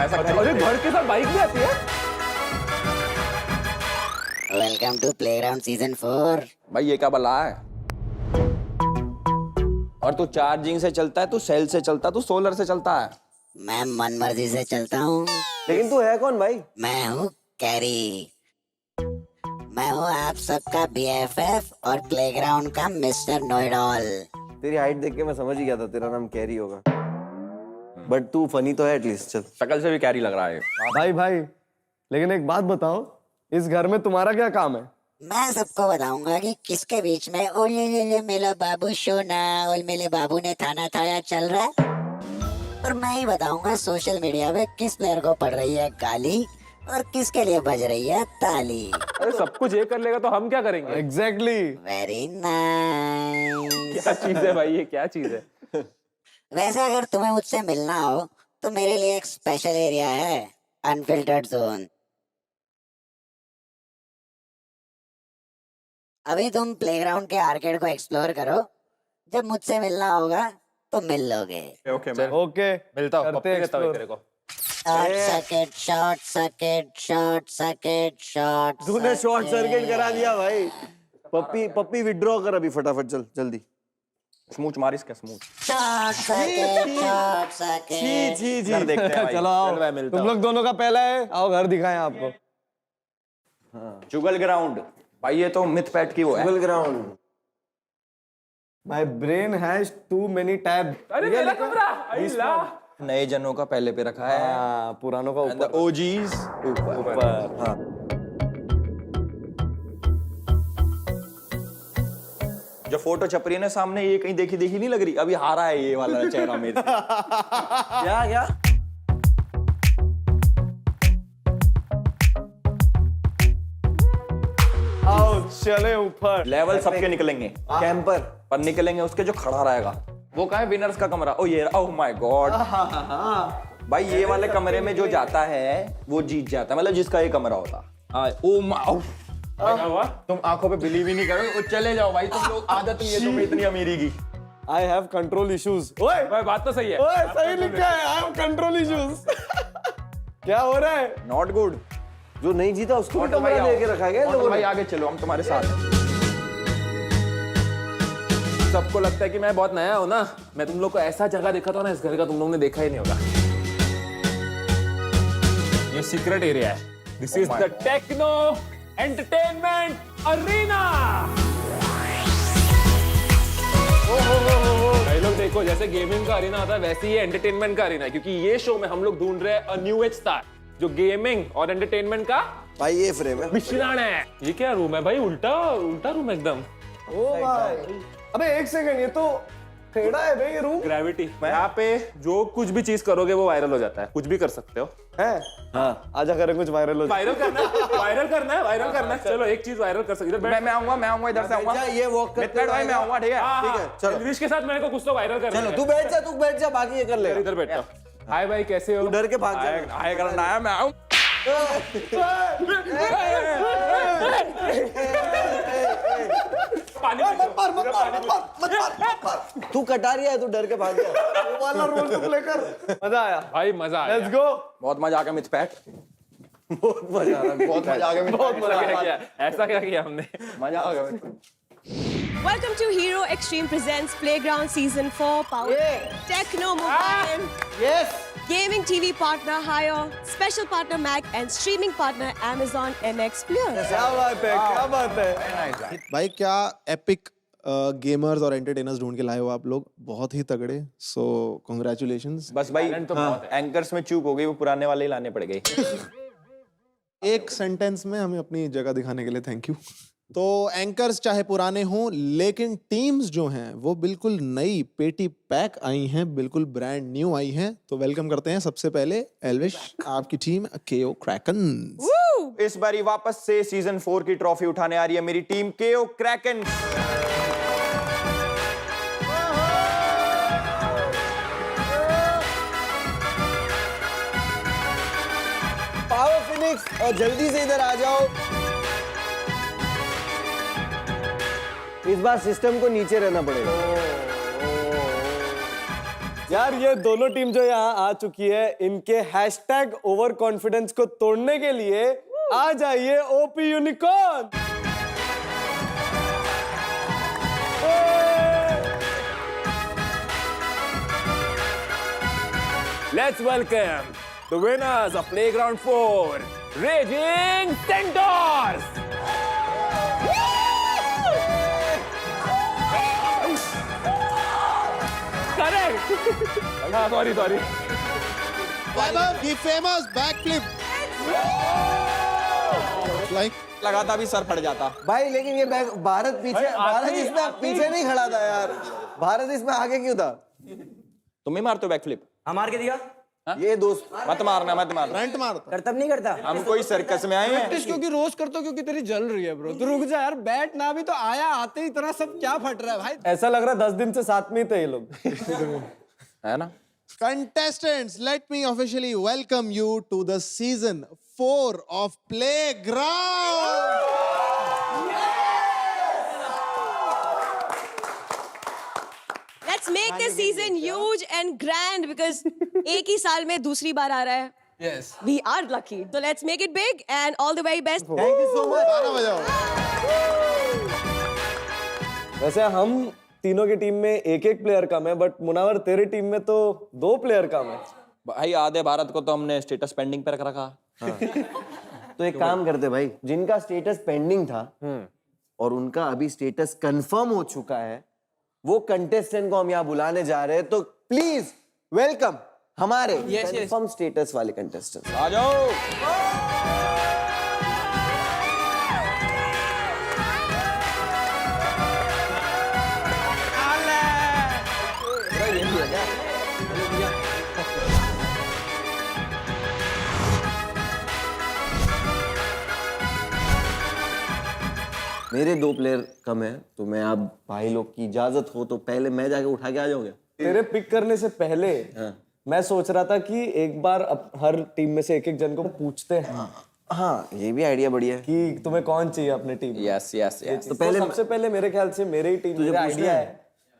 ऐसा अरे घर के साथ बाइक भी आती है। Welcome to playground season 4। भाई ये क्या बला है? और तू चार्जिंग से चलता है, तू सेल से चलता है, तू सोलर से चलता है? मैं मन मर्जी से चलता हूँ। लेकिन तू है कौन भाई? मैं हूँ कैरी। मैं हूँ आप सबका BFF और प्लेग्राउंड का मिस्टर नोएडॉल। तेरी हाइट देख के मैं समझ ही गया था तेरा नाम कैरी होगा। बट तू फनी तो है एटलीस्ट। चल शक्ल से भी कैरी लग रहा है। भाई भाई, लेकिन एक बात बताओ, इस घर में तुम्हारा क्या काम है? मैं सबको बताऊंगा कि किसके बीच में ओले मेरा बाबू सोना ओल मेरे बाबू ने थाना थाया चल रहा है। और मैं ही बताऊंगा सोशल मीडिया पे किस प्लेयर को पड़ रही है गाली और किसके लिए बज रही है ताली। अरे सब कुछ ये कर लेगा तो हम क्या करेंगे? एग्जैक्टली। Very nice. क्या चीज है भाई, ये क्या चीज है? वैसे अगर तुम्हें मुझसे मिलना हो तो मेरे लिए एक स्पेशल एरिया है, अनफिल्टर्ड जोन। अभी तुम प्लेग्राउंड के आर्केड को एक्सप्लोर करो, जब मुझसे मिलना होगा तो मिल लोगे। ओके, मिलता हूँ, करते हैं देता हूँ explore। तेरे को। Short circuit short circuit short circuit short. तूने शॉर्ट सर्किट करा दिया भाई। पप्पी विड्रॉ कर अभी फटाफट, चल जल्दी। स्मूच मार इसका, स्मूच। शॉर्ट सर्किट शॉर्ट जी सर्किट। जी जी। घर देखते हैं भाई। चलो आओ, चल भाई, मिलता तुम हूँ। लोग दोनों का पहला है, आओ घर दिखाएं आपको। जुगल ग्राउंड भाई, ये तो मिथ पैट की वो है। जुगल ग्राउंड। My brain has too many tab. अरे मेरा कमरा, अल्लाह। नए जनों का पहले पे रखा है, हाँ, पुरानों का and the ऊपर OGs ऊपर। ऊपर। हाँ जो फोटो छप रही है ना सामने, ये कहीं देखी देखी नहीं लग रही? अभी हारा है ये वाला चेहरा मेरे से। क्या क्या? आओ चले ऊपर। लेवल सबके निकलेंगे, कैंपर। पर निकलेंगे उसके जो खड़ा रहेगा। वो कहाँ है? विनर्स का कमरा। ओ ये, ओह माय गॉड भाई, ये वाले कमरे में जो जाता है वो जीत जाता है, मतलब जिसका ये कमरा होता। ओ माय, तुम आंखों पे बिलीव ही नहीं करोगे। चले जाओ भाई तुम लोग, आदत नहीं है तुम्हें इतनी अमीरी की। I have control issues. ओए भाई बात तो सही है। ओए, सही लिखा है, आई हैव कंट्रोल इश्यूज। क्या हो रहा है? Not good. जो नहीं जीता उसको भी कमरा दे के रखा गया तो लोगों भाई ने। आगे चलो, हम तुम्हारे साथ हैं। सबको लगता है कि मैं बहुत नया हूँ ना। मैं तुम लोग को ऐसा जगह देखा था ना, इस घर का तुम लोगों ने देखा ही नहीं होगा। ये सीक्रेट एरिया है। This is the techno entertainment arena. भाई लोग देखो, जैसे गेमिंग का अरीना होता है वैसे ही एंटरटेनमेंट का अरीना है, क्योंकि ये शो में हम लोग ढूंढ रहे हैं अ न्यू एज स्टार जो गेमिंग और एंटरटेनमेंट का भाई ये फ्रेम है। मिश्रण है। ये क्या रूम है भाई? उल्टा उल्टा रूम एकदम। ओ भाई, अबे एक सेकंड, ये तो टेढ़ा है भाई ये रूम। ग्रेविटी। यहाँ पे जो कुछ भी चीज करोगे वो वायरल हो जाता है। कुछ भी कर सकते हो। है? हाँ, आजा करें कुछ वायरल हो जाए। वायरल करना है, वायरल करना है, वायरल करना है। चलो एक चीज वायरल कर सकते हो। मैं आऊंगा इधर से आऊंगा। अच्छा, ये वॉक करते मित्र भाई मैं आऊंगा, ठीक है? ठीक है, चलो। इंग्लिश के साथ मेरे को कुछ तो वायरल करना चलो है। तू बैठ जा बाकी ये कर ले। इधर बैठो। हाय भाई, कैसे हो? डर के भाग जा। आए करना है, मैं आऊं। पानी तू कटारिया है, तू डर के भाग जा। वो वाला रोल तुम लेकर। मजा आया भाई, मजा आया। Let's go. बहुत मजा आ गया मिथ पैट। बहुत मजा आ रहा है। बहुत मजा आ गया। बहुत मजा किया। ऐसा क्या किया हमने? मजा आ गया। Welcome to Hero Extreme presents Playground Season 4 powered Techno Mobile. Yes. Gaming TV partner Hire, special partner Mac and streaming partner Amazon MX Player. क्या बात है, क्या बात है। भाई क्या एपिक गेमर्स और एंटरटेनर्स ढूंढ के लाए हो आप लोग, बहुत ही तगड़े। सो कांग्रेचुलेशंस। बस भाई Talent तो बहुत है। एंकर्स में चूक हो गई, वो पुराने वाले ही लाने पड़ गए। एक सेंटेंस में हमें अपनी जगह दिखाने के लिए थैंक यू। तो एंकर्स चाहे पुराने हों, लेकिन टीम्स जो हैं वो बिल्कुल नई पेटी पैक आई हैं, बिल्कुल ब्रांड न्यू आई हैं। तो वेलकम करते हैं सबसे पहले एल्विश, आपकी टीम केओ क्रैकन्स। इस बारी वापस से सीजन 4 की ट्रॉफी उठाने आ रही है मेरी टीम केओ क्रैकन। पावर फिनिक्स, और जल्दी से इधर आ जाओ। इस बार सिस्टम को नीचे रहना पड़ेगा। यार ये दोनों टीम जो यहाँ आ चुकी है, इनके हैशटैग ओवर कॉन्फिडेंस को तोड़ने के लिए आ जाइए OP unicorn. Let's welcome the winners of Playground 4, Raging Centaurs! Correct! sorry. Vaibhav, the famous backflip. Like, लगाता भी सर फट जाता। भाई लेकिन ये बैग भारत इसमें पीछे नहीं खड़ा था यार, भारत इसमें आगे क्यों था? तुम ही मारते हो बैकफ्लिप? हम मार के दिखा। ये दोस्त मत मारना। front मारता। करतब नहीं करता। हम कोई सर्कस में आए हैं। क्योंकि रोज करता हूँ क्योंकि तेरी जल रही है ब्रो। तू रुक जा यार, बैट ना भी तो आया, आते ही इतना सब क्या फट रहा है भाई। ऐसा लग रहा है 10 दिन से साथ में ही थे ये लोग। है ना? Contestants, let me officially welcome you to the season 4 of Playground. Let's make this season huge and grand because एक ही साल में दूसरी बार आ रहा है. Yes. We are lucky. So let's make it big and all the very best. Thank you so much. गाना बजाओ। वैसे हम तीनों की टीम में एक एक प्लेयर कम है, बट मुनावर तेरी टीम में तो 2 प्लेयर कम है। भाई आधे भारत को तो हमने स्टेटस पेंडिंग पे रख रखा। तो एक काम करते भाई, जिनका स्टेटस पेंडिंग था और उनका अभी स्टेटस कंफर्म हो चुका है, वो कंटेस्टेंट को हम यहाँ बुलाने जा रहे हैं, तो प्लीज वेलकम हमारे कंफर्म स्टेटस वाले कंटेस्टेंट। आ जाओ। मेरे 2 प्लेयर कम है, तो मैं आप भाई लोग की इजाजत हो तो पहले मैं जाके उठा के आ जाऊंगा। तेरे पिक करने से पहले मैं सोच रहा था कि एक बार हर टीम में से एक एक जन को पूछते हैं हाँ, ये भी आइडिया बढ़िया है। कि तुम्हें कौन चाहिए अपने टीम में। Yes yes yes. तो पहले सबसे पहले मेरे ख्याल से मेरे ही टीम में आइडिया है।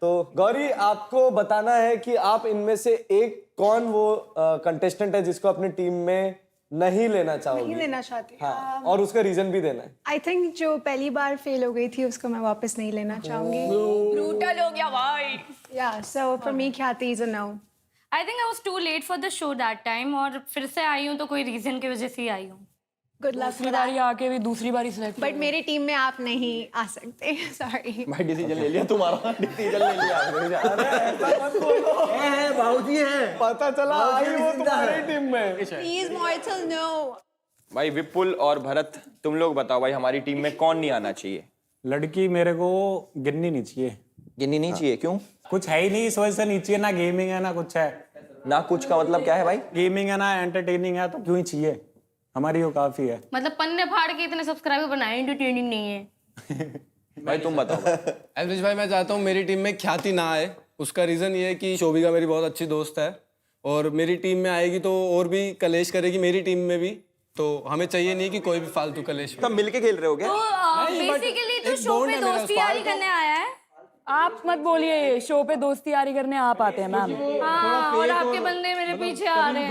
तो गौरी, आपको बताना है कि आप इनमें से एक कौन वो कंटेस्टेंट है जिसको अपनी टीम में नहीं लेना चाहोगी। नहीं लेना चाहती। हाँ, और उसका रीजन भी देना है। आई थिंक जो पहली बार फेल हो गई थी उसको मैं वापस नहीं लेना चाहूंगी। Brutal हो गया भाई. या सो for me Khyati is a no. I think I was too late for the show that time, और फिर से आई हूँ तो कोई रीजन की वजह से ही आई हूँ। Good luck for that. आके भी दूसरी बारी सिलेक्ट। बट मेरी टीम में आप नहीं आ सकते। सॉरी। भाई डिसीजन ले लिया तुम्हारा। डिसीजन ले लिया। बाबूजी है, पता चला आई वो तुम्हारी टीम में। Please mortal no. भाई विपुल और भरत, तुम लोग बताओ भाई, हमारी टीम में कौन नहीं आना चाहिए? लड़की मेरे को गिननी नहीं चाहिए। गिननी नहीं चाहिए? क्यों? कुछ है ही नहीं इस वजह से नहीं चाहिए। ना गेमिंग है ना कुछ है। ना कुछ का मतलब क्या है भाई? गेमिंग है ना एंटरटेनिंग है, तो क्यों ही चाहिए? हमारी वो काफी है। मतलब पन्ने फाड़ के इतने सब्सक्राइबर बनाए, एंटरटेनिंग नहीं है। भाई तुम बताओ। एवरेज भाई, मैं चाहता हूँ मेरी टीम में ख्याति ना आए। उसका रीज़न ये है कि शोभिका मेरी बहुत अच्छी दोस्त है और मेरी टीम में आएगी तो और भी कलेश करेगी मेरी टीम में भी, तो हमें चाहिए नहीं कि कोई भी फालतू कलेश हो। तब मिलके खेल रहे हो क्या? तो बेसिकली तो शो पे दोस्ती यारी करने आया है। आप मत बोलिए, शो पे दोस्ती यारी करने आप आते हैं मैम। हाँ, और आपके बंदे मेरे पीछे आ रहे हैं।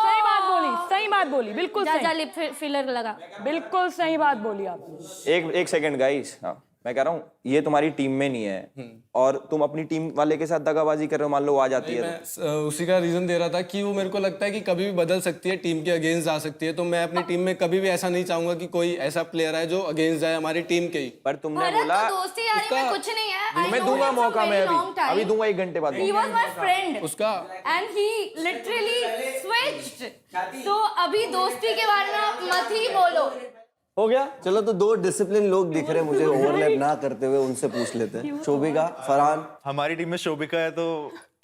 सही बात बोली, सही बात बोली, बिल्कुल सही। जा लिप फिलर लगा। बिल्कुल सही बात बोली आपने। एक सेकंड गाइस। हाँ, मैं कह रहा हूँ ये तुम्हारी टीम में नहीं है और तुम अपनी टीम वाले के साथ दगाबाजी कर रहे हो, मान लो वो आ जाती है तो। मैं उसी का रीज़न दे रहा था कि वो मेरे को लगता है कि कभी भी बदल सकती है, टीम के अगेंस्ट जा सकती है, तो मैं अपनी टीम में कभी भी ऐसा नहीं चाहूंगा कि कोई ऐसा प्लेयर है जो अगेंस्ट जाए हमारी टीम के ही। पर तुमने बोला दोस्ती यारी में कुछ नहीं है। मैं दूंगा मौका, मैं अभी दूंगा 1 घंटे बाद। He was my friend उसका and he literally switched. तो अभी दोस्ती के बारे में आप मत ही बोलो। हो गया। चलो, तो 2 डिसिप्लिन लोग दिख रहे मुझे ओवरलैप ना करते हुए, उनसे पूछ लेते हैं। शोभिका, फरहान। हमारी टीम में शोभिका है तो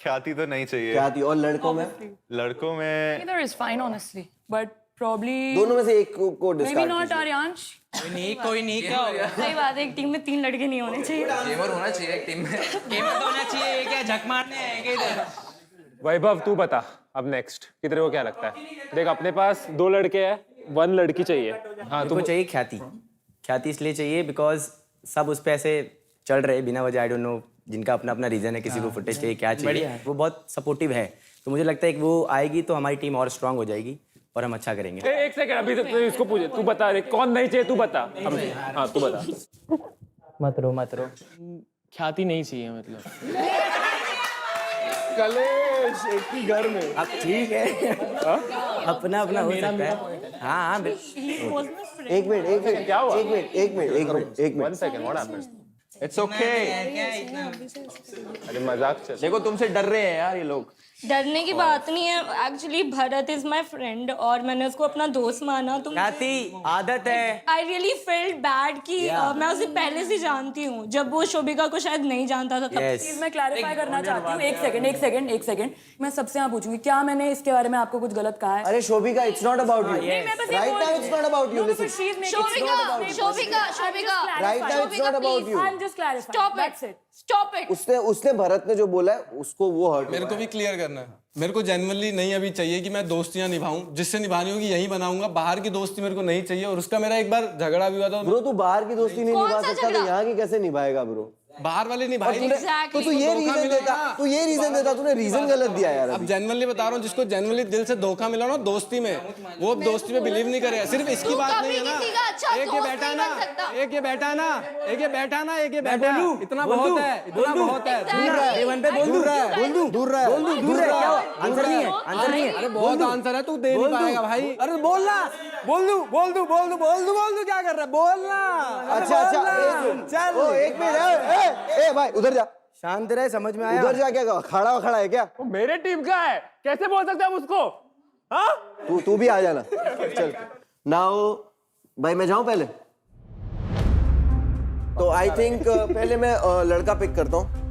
ख्याति तो नहीं चाहिए। ख्याति। और लड़कों में? लड़कों में Either is fine honestly, but probably दोनों में से एक को डिस्कार्ड maybe not Aryansh. कोई नहीं क्या होगा। सही बात है, एक टीम में 3 लड़के नहीं होने चाहिए। गेमर होना चाहिए एक टीम में। गेमर तो होना चाहिए, क्या झक मारने हैं क्या इधर? वैभव तू बता अब नेक्स्ट कि तेरे को क्या लगता है? देख अपने पास 2 लड़के हैं, 1 लड़की चाहिए। हाँ तुमको चाहिए ख्याति। ख्याति इसलिए चाहिए बिकॉज सब उस पे ऐसे चल रहे बिना वजह। आई डोंट नो जिनका अपना अपना रीजन है, किसी को फुटेज चाहिए, क्या चाहिए, वो बहुत सपोर्टिव है। तो मुझे लगता है कि वो आएगी तो हमारी टीम और स्ट्रांग हो जाएगी और हम अच्छा करेंगे। एक सेकंड, अभी तो इसको पूछे, तू बता रे कौन नहीं चाहिए, तू बता। हाँ तू बता। मत रो। ख्याति नहीं चाहिए मतलब। कलेश एक ही घर में। अब ठीक है, अपना अपना हो सकता है। हाँ एक मिनट क्या हुआ? एक minute 1 second, what happened? It's okay. अरे मजाक चल। देखो तुमसे डर रहे हैं यार ये लोग। डरने की बात नहीं है, actually Bharat is my friend और मैंने उसको अपना दोस्त माना। तो ख्याति आदत है। आई रियली फेल्ट बैड कि मैं उसे पहले से जानती हूँ, जब वो शोभिका को शायद नहीं जानता था तब। Yes. मैं क्लैरिफाई करना चाहती हूँ। एक सेकंड मैं सबसे यहाँ पूछूंगी, क्या मैंने इसके बारे में आपको कुछ गलत कहा है? अरे Shobhika, it's not about you. Right now it's not about you. Listen, Shobhika right now it's not about you. I am just clarifying. Stop it. उसने भरत ने जो बोला है उसको वो हर्ट। मेरे को भी क्लियर करना है। मेरे को जेन्युइनली नहीं अभी चाहिए कि मैं दोस्तियां निभाऊं, जिससे निभानी होगी यही बनाऊंगा। बाहर की दोस्ती मेरे को नहीं चाहिए। और उसका मेरा एक बार झगड़ा भी हुआ था। ब्रो तू बाहर की दोस्ती नहीं निभा सकता तो यहाँ की कैसे निभाएगा ब्रो? बाहर वाले निभाई। तो तू ये रीजन देता, तूने रीजन गलत दिया यार। अब जेन्युइनली बता रहा हूँ, जिसको जेन्युइनली दिल से धोखा मिला ना दोस्ती में, वो अब दोस्ती में बिलीव नहीं करेगा। सिर्फ इसकी बात नहीं है ना। एक ये बैठा ना, एक ये बैठा ना, एक ये बैठा ना, एक ये बैठा। इतना बहुत है, इतना बहुत है। दूर रहा है। आंसर नहीं है। अरे बहुत आंसर है, तू दे नहीं पाएगा भाई। अरे बोलना, बोल दू क्या कर रहा है? बोलना। अच्छा चल एक मिनट। ए भाई उधर जा। शांत रहे, समझ में आया? उधर जा। क्या खड़ा है क्या? वो मेरे टीम का है, कैसे बोल सकते हैं हम उसको? हाँ तू भी आ जाना। चल नाउ भाई मैं जाऊं पहले? तो आई थिंक पहले मैं लड़का पिक करता हूं।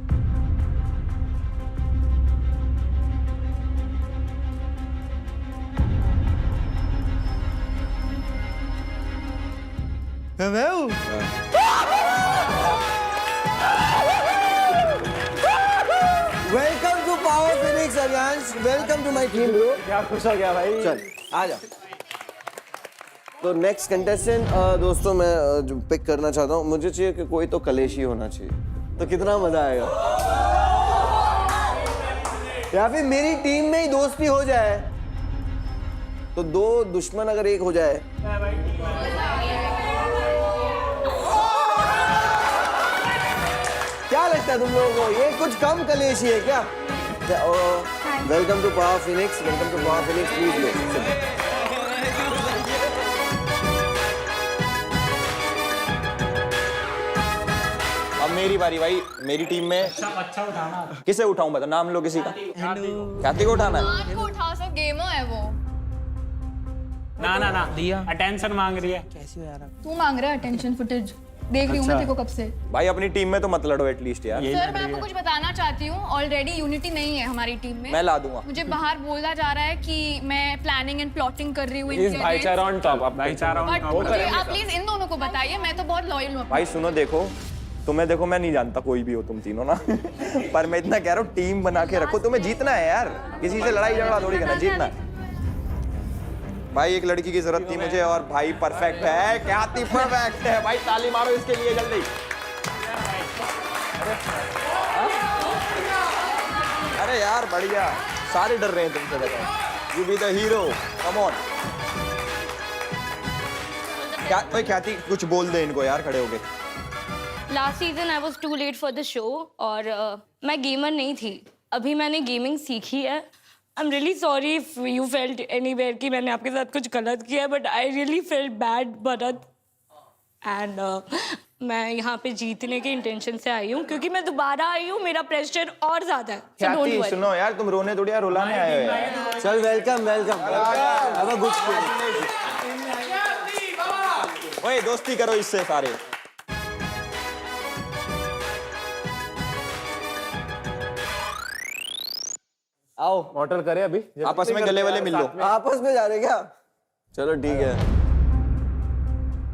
Welcome to power phoenix Aryansh, welcome to my team bro. क्या खुश हो गया भाई। चल आ जा। तो नेक्स्ट कंटेस्टेंट दोस्तों मैं जो पिक करना चाहता हूँ, मुझे चाहिए कि कोई तो कलेशी होना चाहिए। तो कितना मजा आएगा। या फिर मेरी टीम में ही दोस्ती हो जाए, तो दो दुश्मन अगर एक हो जाए। क्या लगता है तुम लोगों को, ये कुछ कम कलेशी है क्या? Welcome to power phoenix, welcome to power phoenix. Please लो। अब मेरी बारी भाई। मेरी टीम में अच्छा उठाना। किसे उठाऊं बता, नाम लो किसी का। ख्याति को उठाना है। को उठा सब गेमर है वो। ना दिया अटेंशन मांग रही है। तू मांग रहा है अटेंशन फुटेज, देख रही हूँ मैं तेरे को कब से। भाई अपनी टीम में तो मत लड़ो एटलीस्ट यार। सर मैं आपको कुछ बताना चाहती हूँ, ऑलरेडी यूनिटी नहीं है हमारी टीम में। मैं ला दूंगा। मुझे बाहर बोला जा रहा है कि मैं प्लानिंग एंड प्लॉटिंग कर रही हूँ इस भाईचारा ऑन टॉप। अब भाईचारा बट मुझे आप प्लीज इन दोनों को बताइए, मैं तो बहुत लॉयल हूँ। भाई सुनो, देखो तुम्हें, देखो मैं नहीं जानता कोई भी हो तुम तीनों ना पर मैं इतना कह रहा हूँ टीम बना के रखो। तुम्हें जीतना है यार, किसी से लड़ाई झगड़ा थोड़ी करना, जीतना है। भाई एक लड़की की जरूरत थी मुझे और भाई परफेक्ट है। ख्याति परफेक्ट है भाई, ताली मारो इसके लिए जल्दी। अरे यार बढ़िया, सारे डर रहे हैं तुमसे। बताओ, you be the hero, come on. क्या भाई ख्याति कुछ बोल दे इनको यार, खड़े होके। Last season I was too late for the show और मैं गेमर नहीं थी, अभी मैंने गेमिंग सीखी है। I am really sorry if you felt anywhere कि मैंने आपके साथ कुछ गलत किया है, but I really felt bad Bharat. And मैं यहाँ पे जीतने के इंटेंशन से आई हूँ, क्योंकि मैं दोबारा आई हूँ, मेरा प्रेशर और ज्यादा है। So don't ख्याति worry. सुनो यार, तुम रोने थोड़ी यार, रुलाने आए हो यार। चल वेलकम। अब गुड ओए दोस्ती करो इससे सारे। आओ मॉडल करे अभी। आपस में गले वाले मिल लो। आपस में जा रहे क्या? चलो ठीक है।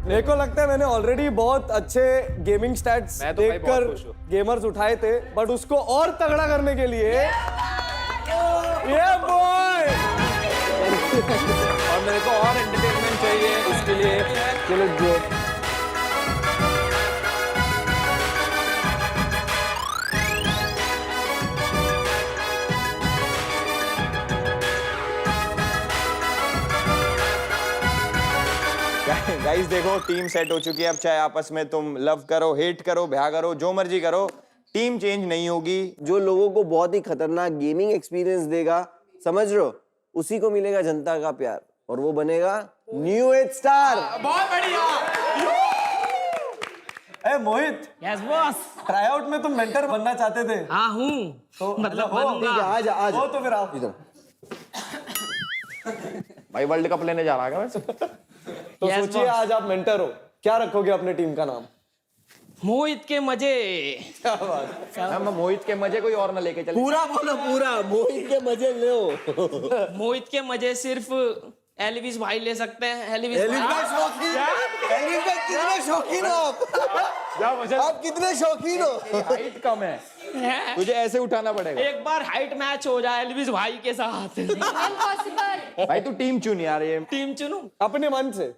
मेरे को लगता है मैंने ऑलरेडी बहुत अच्छे गेमिंग स्टैट्स देखकर गेमर्स उठाए थे, बट उसको और तगड़ा करने के लिए ये बॉय और मेरे को और एंटरटेनमेंट चाहिए उसके लिए। चलो जो गाइस देखो टीम सेट हो चुकी है, अब चाहे आपस में तुम लव करो, हेट करो, ब्याह करो, जो मर्जी करो, टीम चेंज नहीं होगी। जो लोगों को बहुत ही खतरनाक गेमिंग एक्सपीरियंस देगा, समझ रहे हो, उसी को मिलेगा जनता का प्यार और वो बनेगा न्यू एज स्टार। बहुत बढ़िया। ए मोहित, यस बॉस। ट्राईआउट में तुम मेंटर बनना चाहते थे? हाँ हूँ, तो मतलब हो, बनूंगा। ठीक है, आजा आजा। हो तो फिर आओ इधर। भाई वर्ल्ड कप लेने जा रहा है वैसे। तो सोचिए आज आप मेंटर हो, क्या रखोगे अपने टीम का नाम? मोहित के मजे। क्या बात। मैं मोहित के मजे कोई और ना लेके चले। पूरा बोलो, पूरा मोहित के मजे लो। मोहित के मजे सिर्फ एलविस भाई ले सकते हैं। एलिस भाई शौकीन, एलिस भाई कितने शौकीन हो आप कितने शौकीन हो? हाइट कम है, तुझे ऐसे उठाना पड़ेगा। एक बार हाइट मैच हो जाए एलविस भाई के साथ। भाई तू टीम चुन यार, ये टीम चुनूं? अपने मन से।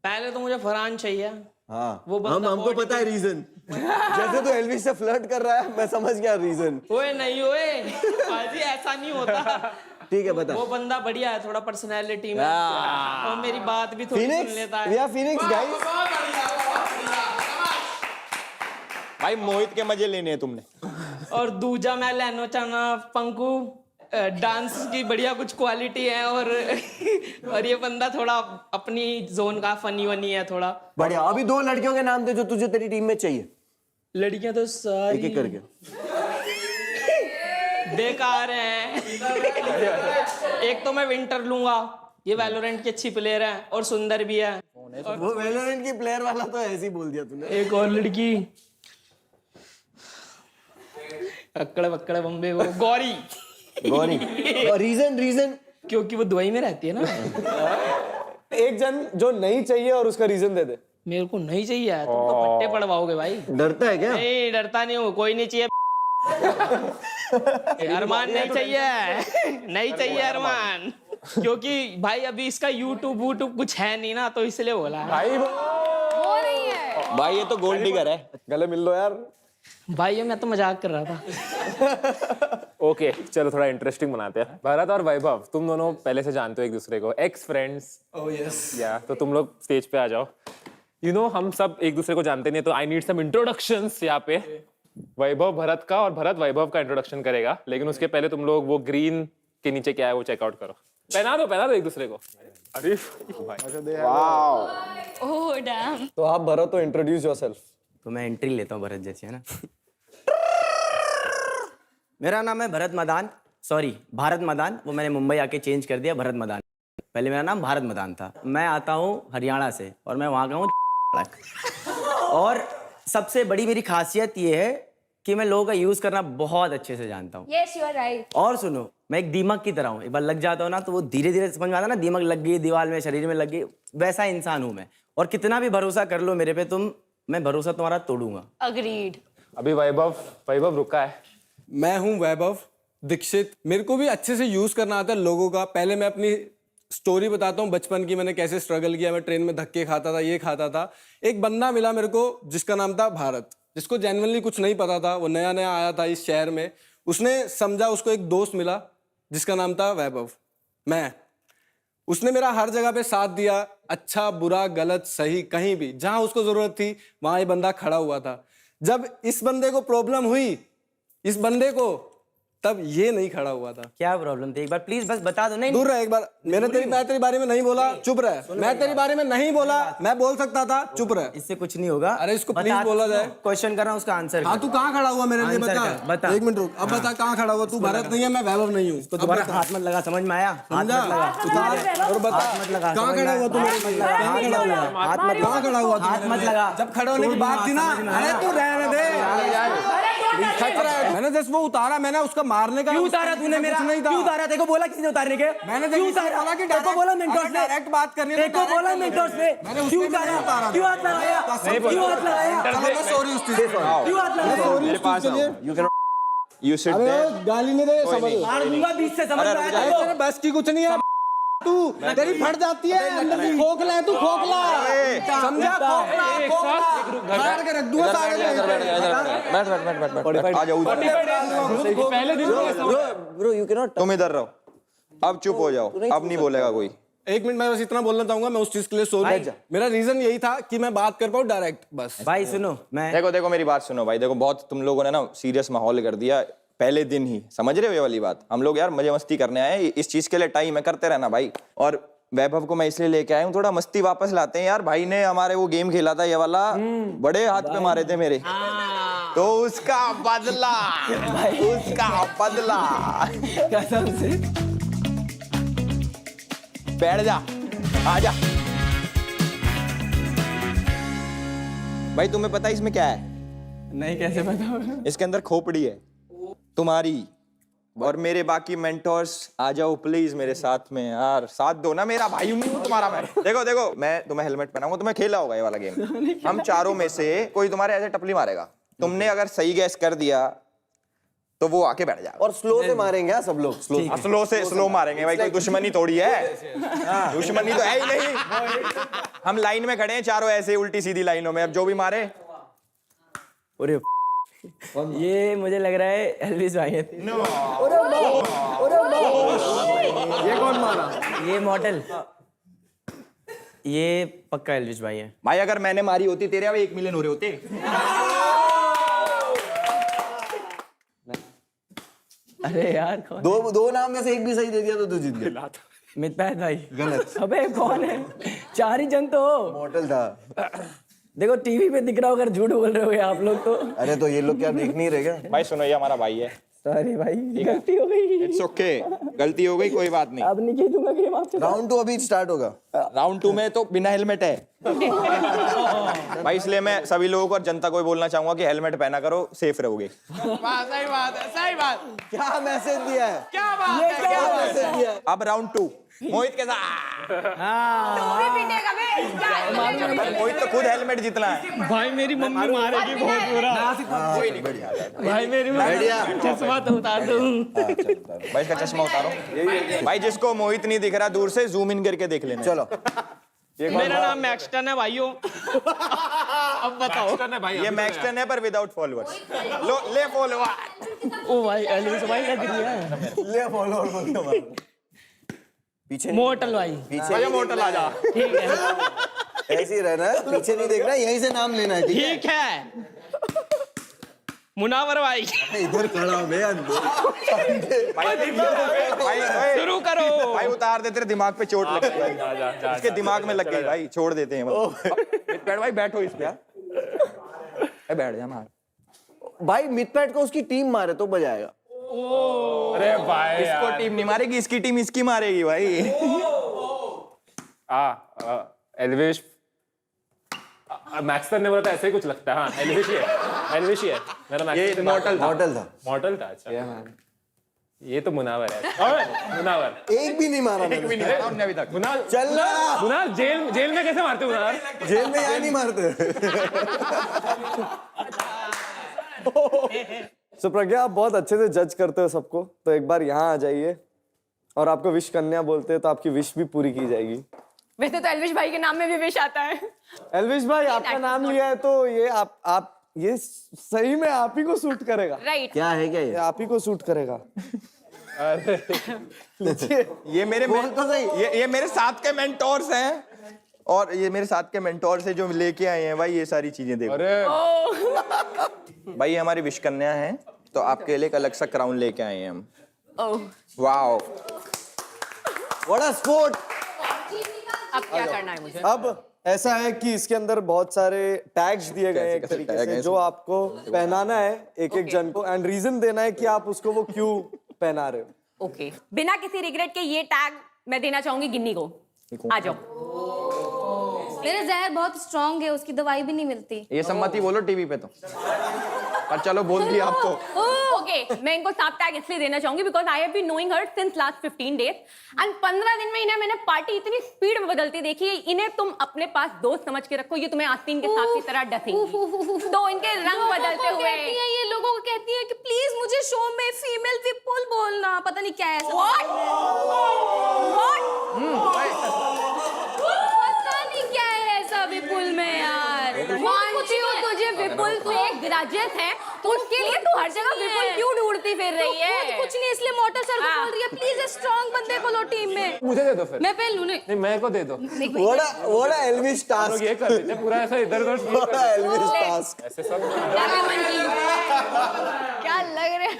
पहले तो मुझे फरहान चाहिए। हाँ, वो बंदा हमको बहुत पता है रीजन। जैसे तो एल्विस से फ्लर्ट कर रहा है, मैं समझ गया रीजन। ओए नहीं ओए, पाजी ऐसा नहीं होता। ठीक है बता। वो बंदा बढ़िया है, थोड़ा पर्सनैलिटी में और मेरी बात भी थोड़ी सुन लेता है। We are phoenix guys. भाई मोहित के मजे लेने हैं तुमने। और दूजा मैं लेना चाहना पंकु, डांस की बढ़िया कुछ क्वालिटी है और ये बंदा थोड़ा अपनी जोन का फनी वनी है थोड़ा बढ़िया। अभी 2 लड़कियों के नाम थे जो तुझे तेरी टीम में चाहिए। लड़कियां तो सारी एक-एक करके बेकार हैं। एक तो मैं विंटर लूंगा, ये वैलोरेंट की अच्छी प्लेयर है और सुंदर भी है। वो वैलोरेंट की प्लेयर वाला तो ऐसे ही बोल दिया तूने। एक और लड़की अक्कड़ बक्कड़ बम्बे, वो गौरी। गौरी। और रीजन क्योंकि वो दुबई में रहती है ना। एक जन जो नहीं चाहिए और उसका रीजन दे दे। मेरे को नहीं चाहिए, तुम तो फट्टे पड़वाओगे भाई। डरता है क्या? नहीं डरता नहीं हूँ, कोई नहीं चाहिए। अरमान नहीं चाहिए, नहीं चाहिए अरमान, क्योंकि भाई अभी इसका यूट्यूब वूट्यूब कुछ है नहीं ना, तो इसलिए बोला है। भाई वो नहीं है भाई ये तो गोल्ड डिगर है। गले मिल लो यार। भाई मैं तो मजाक कर रहा था। ओके चलो थोड़ा इंटरेस्टिंग बनाते हैं। भरत और वैभव, तुम दोनों पहले से जानते हो एक दूसरे को, एक्स फ्रेंड्स। Oh yes. या तो तुम लोग स्टेज पे आ जाओ। यू नो हम सब एक दूसरे को जानते नहीं, तो आई नीड सम इंट्रोडक्शंस यहाँ पे। वैभव भरत का और भरत वैभव का इंट्रोडक्शन करेगा, लेकिन उसके पहले तुम लोग वो ग्रीन के नीचे क्या है वो चेकआउट करो। पहना दो एक दूसरे को। अरे ओह डैम। तो आप भरत तो इंट्रोड्यूस योरसेल्फ। तो मैं एंट्री लेता हूँ भरत जैसी, है ना। मेरा नाम है भरत मदान, सॉरी भारत मदान, वो मैंने मुंबई आके चेंज कर दिया भरत मदान। पहले मेरा नाम भारत मदान था। मैं आता हूँ हरियाणा से और मैं वहाँ का हूँ। और सबसे बड़ी मेरी खासियत ये है कि मैं लोगों का यूज करना बहुत अच्छे से जानता हूँ। Yes you are right. और सुनो, मैं एक दीमक की तरह हूँ, एक बार लग जाता हूँ ना तो वो धीरे धीरे समझ में आता है ना, दीमक लग गई दीवार में, शरीर में लग गई, वैसा इंसान हूँ मैं। और कितना भी भरोसा कर लो मेरे पे तुम, मैं भरोसा तुम्हारा तोड़ूंगा। अग्रीड। अभी वैभव रुका है। मैं हूं वैभव दीक्षित। मेरे को भी अच्छे से यूज करना आता है लोगों का। पहले मैं अपनी स्टोरी बताता हूं बचपन की, मैंने कैसे स्ट्रगल किया। मैं ट्रेन में धक्के खाता था, ये खाता था। एक बंदा मिला मेरे को जिसका नाम था भारत, जिसको जेन्युइनली कुछ नहीं पता था, वो नया नया आया था इस शहर में। उसने समझा, उसको एक दोस्त मिला जिसका नाम था वैभव, मैं। उसने मेरा हर जगह पे साथ दिया, अच्छा बुरा गलत सही, कहीं भी जहां उसको जरूरत थी वहां ये बंदा खड़ा हुआ था। जब इस बंदे को प्रॉब्लम हुई, इस बंदे को, तब ये नहीं खड़ा हुआ था। क्या प्रॉब्लम थी एक बार प्लीज बस बता दो। नहीं दूर रह एक बार। मैं तेरे बारे में नहीं बोला, चुप रह। मैं तेरे बारे में नहीं बोला, मैं बोल सकता था, चुप रह। इससे कुछ नहीं होगा। अरे इसको प्लीज बोला जाए। क्वेश्चन कर रहा हूँ, उसका आंसर। हाँ तू कहाँ खड़ा हुआ मेरे लिए बता। एक मिनट रुक, अब बता कहाँ खड़ा हुआ। तू भारत नहीं है, मैं वैभव नहीं हूँ। तो दोबारा हाथ मत लगा, समझ में आया? हाथ मत लगा और बता कहाँ खड़ा हुआ तू मेरे लिए? कहाँ खड़ा हुआ? कहाँ खड़ा हुआ? हाथ मत लगा। जब खड़े होने की बात थी ना, अरे तू रहने दे। मैंने जस्ट वो उतारा, मैंने उसका मारने का। क्यों उतारा तूने मेरा? क्यों उतारा? देखो बोला किसी ने उतारने के? मैंने क्यों उतारा? देखो बोला मेंटोर्स ने, डायरेक्ट बात करनी है। देखो बोला मेंटोर्स ने। क्यों उतारा? क्यों हाथ लगाया? क्यों हाथ लगाया? सॉरी उस चीज पर। क्यों हाथ लगाया? मेरे पास यू सिट देयर। गाली नहीं दे, समझ मार दूंगा बीच से, समझ में आया? तेरे बस की कुछ नहीं है। तू तेरी फट जाती है, अंदर से खोखला है तू, खोखला समझा? खोखला खोखला फाड़ के रख दूंगा सारे। बैठ आ जाओ। Bro you can not. तुम इधर रहो, अब चुप हो जाओ, अब नहीं बोलेगा कोई। एक मिनट, मैं बस इतना बोलना चाहूंगा, मैं उस चीज के लिए सॉरी। मेरा रीजन यही था कि मैं बात कर पाऊँ डायरेक्ट, बस। भाई सुनो, मैं देखो देखो मेरी बात सुनो भाई, देखो बहुत तुम लोगों ने ना सीरियस माहौल कर दिया पहले दिन ही, समझ रहे हो ये वाली बात। हम लोग यार मजे मस्ती करने आए, इस चीज के लिए टाइम है, करते रहना भाई। और वैभव को मैं इसलिए लेके आया हूँ, थोड़ा मस्ती वापस लाते हैं यार। भाई ने हमारे वो गेम खेला था ये वाला, बड़े हाथ पे मारे थे मेरे, तो उसका बदला, उसका बदला। कसम से बैठ जा, आजा। भाई तुम्हें पता है इसमें क्या है? नहीं, कैसे पता? इसके अंदर खोपड़ी है तुम्हारी और मेरे बाकी मेंटोर्स। आ जाओ प्लीज मेरे साथ में यार, साथ दो ना, मेरा भाई हूं तुम्हारा मैं। देखो देखो, मैं तुम्हें हेलमेट पहनाऊंगा, तुम्हें खेला होगा ये वाला गेम। हम चारों में से कोई तुम्हारे ऐसे टपली मारेगा, तुमने अगर सही गैस कर दिया तो वो आके बैठ जाएगा। और स्लो से मारेंगे हाँ, सब लोग स्लो मारेंगे भाई, कोई दुश्मनी थोड़ी है। दुश्मनी तो है ही नहीं। हम लाइन में खड़े हैं चारों ऐसे उल्टी सीधी लाइनों में, अब जो भी मारे। अरे ये मुझे लग रहा है एल्विस भाई है। ये कौन मारा? ये मॉडल, ये पक्का एल्विस भाई है। भाई अगर मैंने मारी होती तेरे अब 1 मिलियन हो रहे होते। अरे यार कौन? दो नाम में से एक भी सही दे दिया तो तू जीत गया। मितपैत भाई। गलत। अबे कौन है? 4 ही जन तो हो। मॉडल था। देखो टीवी पे दिख रहा हो, अगर झूठ बोल रहे हो आप लोग तो। अरे तो ये लोग क्या देख नहीं रहे क्या? भाई सुनो, ये हमारा भाई है। सॉरी भाई, गलती हो गई। इट्स ओके, गलती हो गई, कोई बात नहीं। अब नहीं खेलूंगा गेम आपसे। राउंड 2 अभी स्टार्ट होगा। राउंड 2 में तो बिना हेलमेट है भाई, इसलिए मैं सभी लोगों को और जनता को भी बोलना चाहूंगा कि हेलमेट पहना करो, सेफ रहोगे। सही बात है, सही बात। क्या मैसेज दिया है? क्या बात है, क्या मैसेज दिया है? अब राउंड 2 मोहित के साथ। मोहित तो खुद हेलमेट जीतना है। भाई मेरी मम्मी मारेगी बहुत बुरा। कोई नहीं, बढ़िया। भाई मेरी मम्मी चश्मा तो उतार दूं। भाई इसका चश्मा उतारो। भाई जिसको मोहित नहीं दिख रहा, दूर से जूम इन करके देख लेना। चलो, मेरा नाम मैक्सटन है भाइयों। अब बताओ। ये मैक्सटन है पर विदाउट फॉलोअर्स। लो ले फॉलोअर। ओ भाई एल्विस भाई लग रही है। ले फॉलोअर बोल दो। पीछे मोटल भाई। पीछे मोटल आ जा। ठीक है, ऐसे ही रहना है, पीछे नहीं देखना, यहीं से नाम लेना है। ठीक है। मुनावर भाई इधर खड़ा हो गया। भाई शुरू करो। भाई उतार दे, तेरे दिमाग पे चोट लग गई। इसके दिमाग में लग गई भाई, छोड़ देते हैं। बैठ भाई, बैठो इस पे, बैठ जा। मार भाई मितपैट को उसकी टीम मारे तो बजाएगा। अरे भाई इसको टीम नहीं मारेगी, इसकी टीम इसकी मारेगी भाई। एल्विश मैक्सटन ने बोला था, ऐसे ही कुछ लगता है। हाँ एल्विश ही है, एल्विश ही है। मेरा ये मॉडल था। मॉडल था। अच्छा ये तो मुनावर है। मुनावर एक भी नहीं मारा एक भी नहीं हमने अभी तक। मुनावर चल रहा। मुनावर जेल में कैसे मारते हो मुनावर? जेल में यहाँ नहीं मारते। सो प्रज्ञा, आप बहुत अच्छे से जज करते हो सबको, तो एक बार यहाँ आ जाइए और आपको विश कन्या बोलते हैं तो आपकी विश भी पूरी की जाएगी। वैसे तो एल्विश भाई के नाम में भी विश आता है। एल्विश भाई आपका नाम लिया है तो ये आप ये सही में आप ही को सूट करेगा। राइट। क्या है क्या ये आप ही को सूट करेगा। ये मेरे तो सही। ये मेरे साथ के मेंटोर्स हैं, और ये मेरे साथ के मेंटोर्स हैं जो लेके आए हैं भाई ये सारी चीजें। देखो भाई, ये हमारी विश कन्या है, तो आपके लिए एक अलग सा क्राउन लेके आए हैं हम। Wow, what a sport. अब क्या करना है मुझे? अब ऐसा है कि इसके अंदर बहुत सारे टैग्स दिए गए हैं एक तरीके से, जो आपको पहनाना है एक एक जन को, एंड रीजन देना है कि आप उसको वो क्यों पहना रहे हो। ओके, बिना किसी रिग्रेट के ये टैग मैं देना चाहूंगी गिन्नी को। आ जाओ। मेरा जहर बहुत स्ट्रांग है, उसकी दवाई भी नहीं मिलती। ये सम्मति बोलो टीवी पे तो, पर चलो बोल दिया आप तो। ओके, मैं इनको सांप टैग इसलिए देना चाहूंगी because I have been knowing her since last 15 days and 15 दिन में इन्हें मैंने पार्टी इतनी स्पीड में बदलती देखी है। इन्हें तुम अपने पास दोस्त समझ के रखो, ये तुम्हें आस्तीन के सांप की तरह डसेंगी। तो इनके रंग बदलते हुए ये लोगों को कहती है कि प्लीज मुझे शो में फीमेल विपुल बोलना, पता नहीं क्या है ऐसा। पता नहीं क्या है ऐसा विपुल में यार। मानती हूँ तुझे विपुल तू एक ग्रेजुएट है, तो उसके लिए तू हर जगह विपुल क्यों ढूंढती फिर रही है? कुछ नहीं, इसलिए मोटर सर को बोल रही है प्लीज स्ट्रांग बंदे मेरे को लो टीम में। मुझे दे दो फिर। मैं पहन लूँ। नहीं मेरे को दे दो। व्हाट एल्विस टास्क, ये कर देते पूरा ऐसा इधर-उधर। What Elvis task. ऐसे सब क्या लग रहे हो?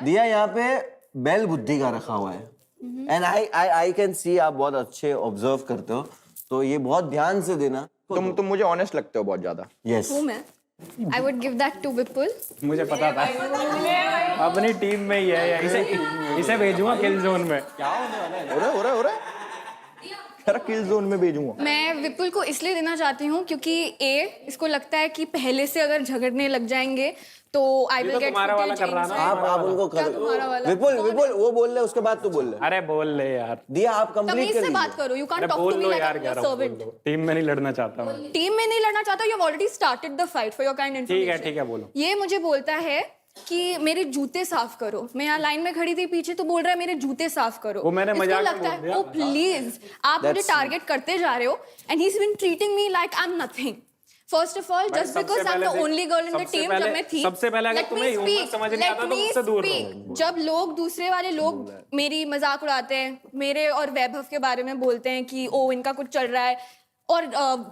दिया यहाँ पे बेल बुद्धि का रखा हुआ है एंड आई कैन सी आप बहुत अच्छे ऑब्जर्व करते हो, तो ये बहुत ध्यान से देना। तुम मुझे ऑनेस्ट लगते हो बहुत ज्यादा। यस हूँ मैं। I would give that to Vipul. मुझे पता था अपनी टीम में ही है, इसे भेजूंगा किल जोन में। हो रहा यार, किल जोन में भेजूंगा। मैं विपुल को इसलिए देना चाहती हूँ क्योंकि इसको लगता है कि पहले से अगर झगड़ने लग जाएंगे तो आई विल गेट तुम्हारा वाला कर रहा ना। आप उनको क्या तुम्हारा वाला? विपुल वो बोल ले, उसके बाद तू बोल ले। अरे बोल ले यार। दिया आप कंप्लीट तमीज कर से बात लीजिए। करो। यू कांट अरे टॉक टू बोल मी लो लाइक यार, I am 11 your servant. Team में नहीं लड़ना चाहता हूँ। टीम में नहीं लड़ना चाहता, you have already started the fight for your kind information. ठीक है बोलो। ये मुझे बोलता है कि मेरे जूते साफ करो। मैं यहाँ लाइन में खड़ी थी पीछे, तो बोल रहा है मेरे जूते साफ करो। वो मैंने इसको मजाक में लगता बोल है दिया। ओ प्लीज आप मुझे टारगेट करते जा रहे हो and he is been treating me like I am nothing. First of all just because I am the only girl in the team. जब मैं थी, सबसे पहले अगर तुम्हें ह्यूमर समझ नहीं आता तो मुझसे दूर रहो। जब लोग दूसरे वाले लोग मेरी मजाक उड़ाते हैं, मेरे और वैभव के बारे में बोलते हैं कि ओ इनका कुछ चल रहा है, और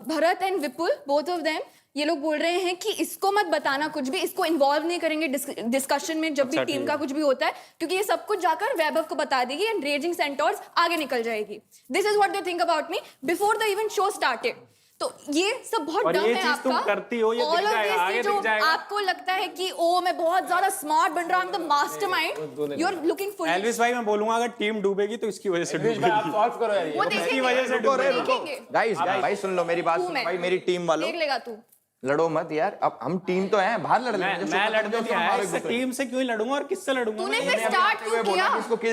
Bharat and Vipul both of them ये लोग बोल रहे हैं कि इसको मत बताना कुछ भी, इसको इन्वॉल्व नहीं करेंगे डिस्कशन में जब भी टीम का कुछ भी होता है, क्योंकि ये सब कुछ जाकर वैभव को बता देगी एंड रेजिंग सेंटर्स आगे निकल जाएगी। This is what they think about me before the even show started. तो ये सब बहुत और डम ये है चीज तुम आपका। करती हो, ये All दिख of जाएगा, this, आगे ये जो दिख जाएगा। आपको लगता है कि ओ मैं बहुत ज्यादा स्मार्ट बन रहा हूँ, the mastermind, you are looking fool. Elvish भाई मैं बोलूंगा अगर टीम डूबेगी तो इसकी वजह से डूबेगी। आप सॉल्व करो यार। वो इसकी वजह से देखेंगे। गाइस भाई सुन लो मेरी बात, सुनो भाई, मेरी टीम वालों देख लेगा तू। लड़ो मत यार, अब हम टीम तो हैं, बाहर लड़ लेंगे। मैं लड़ने नहीं आया, इससे टीम से क्यों लड़ूंगा और किससे लड़ूंगा? तूने फिर स्टार्ट क्यों किया?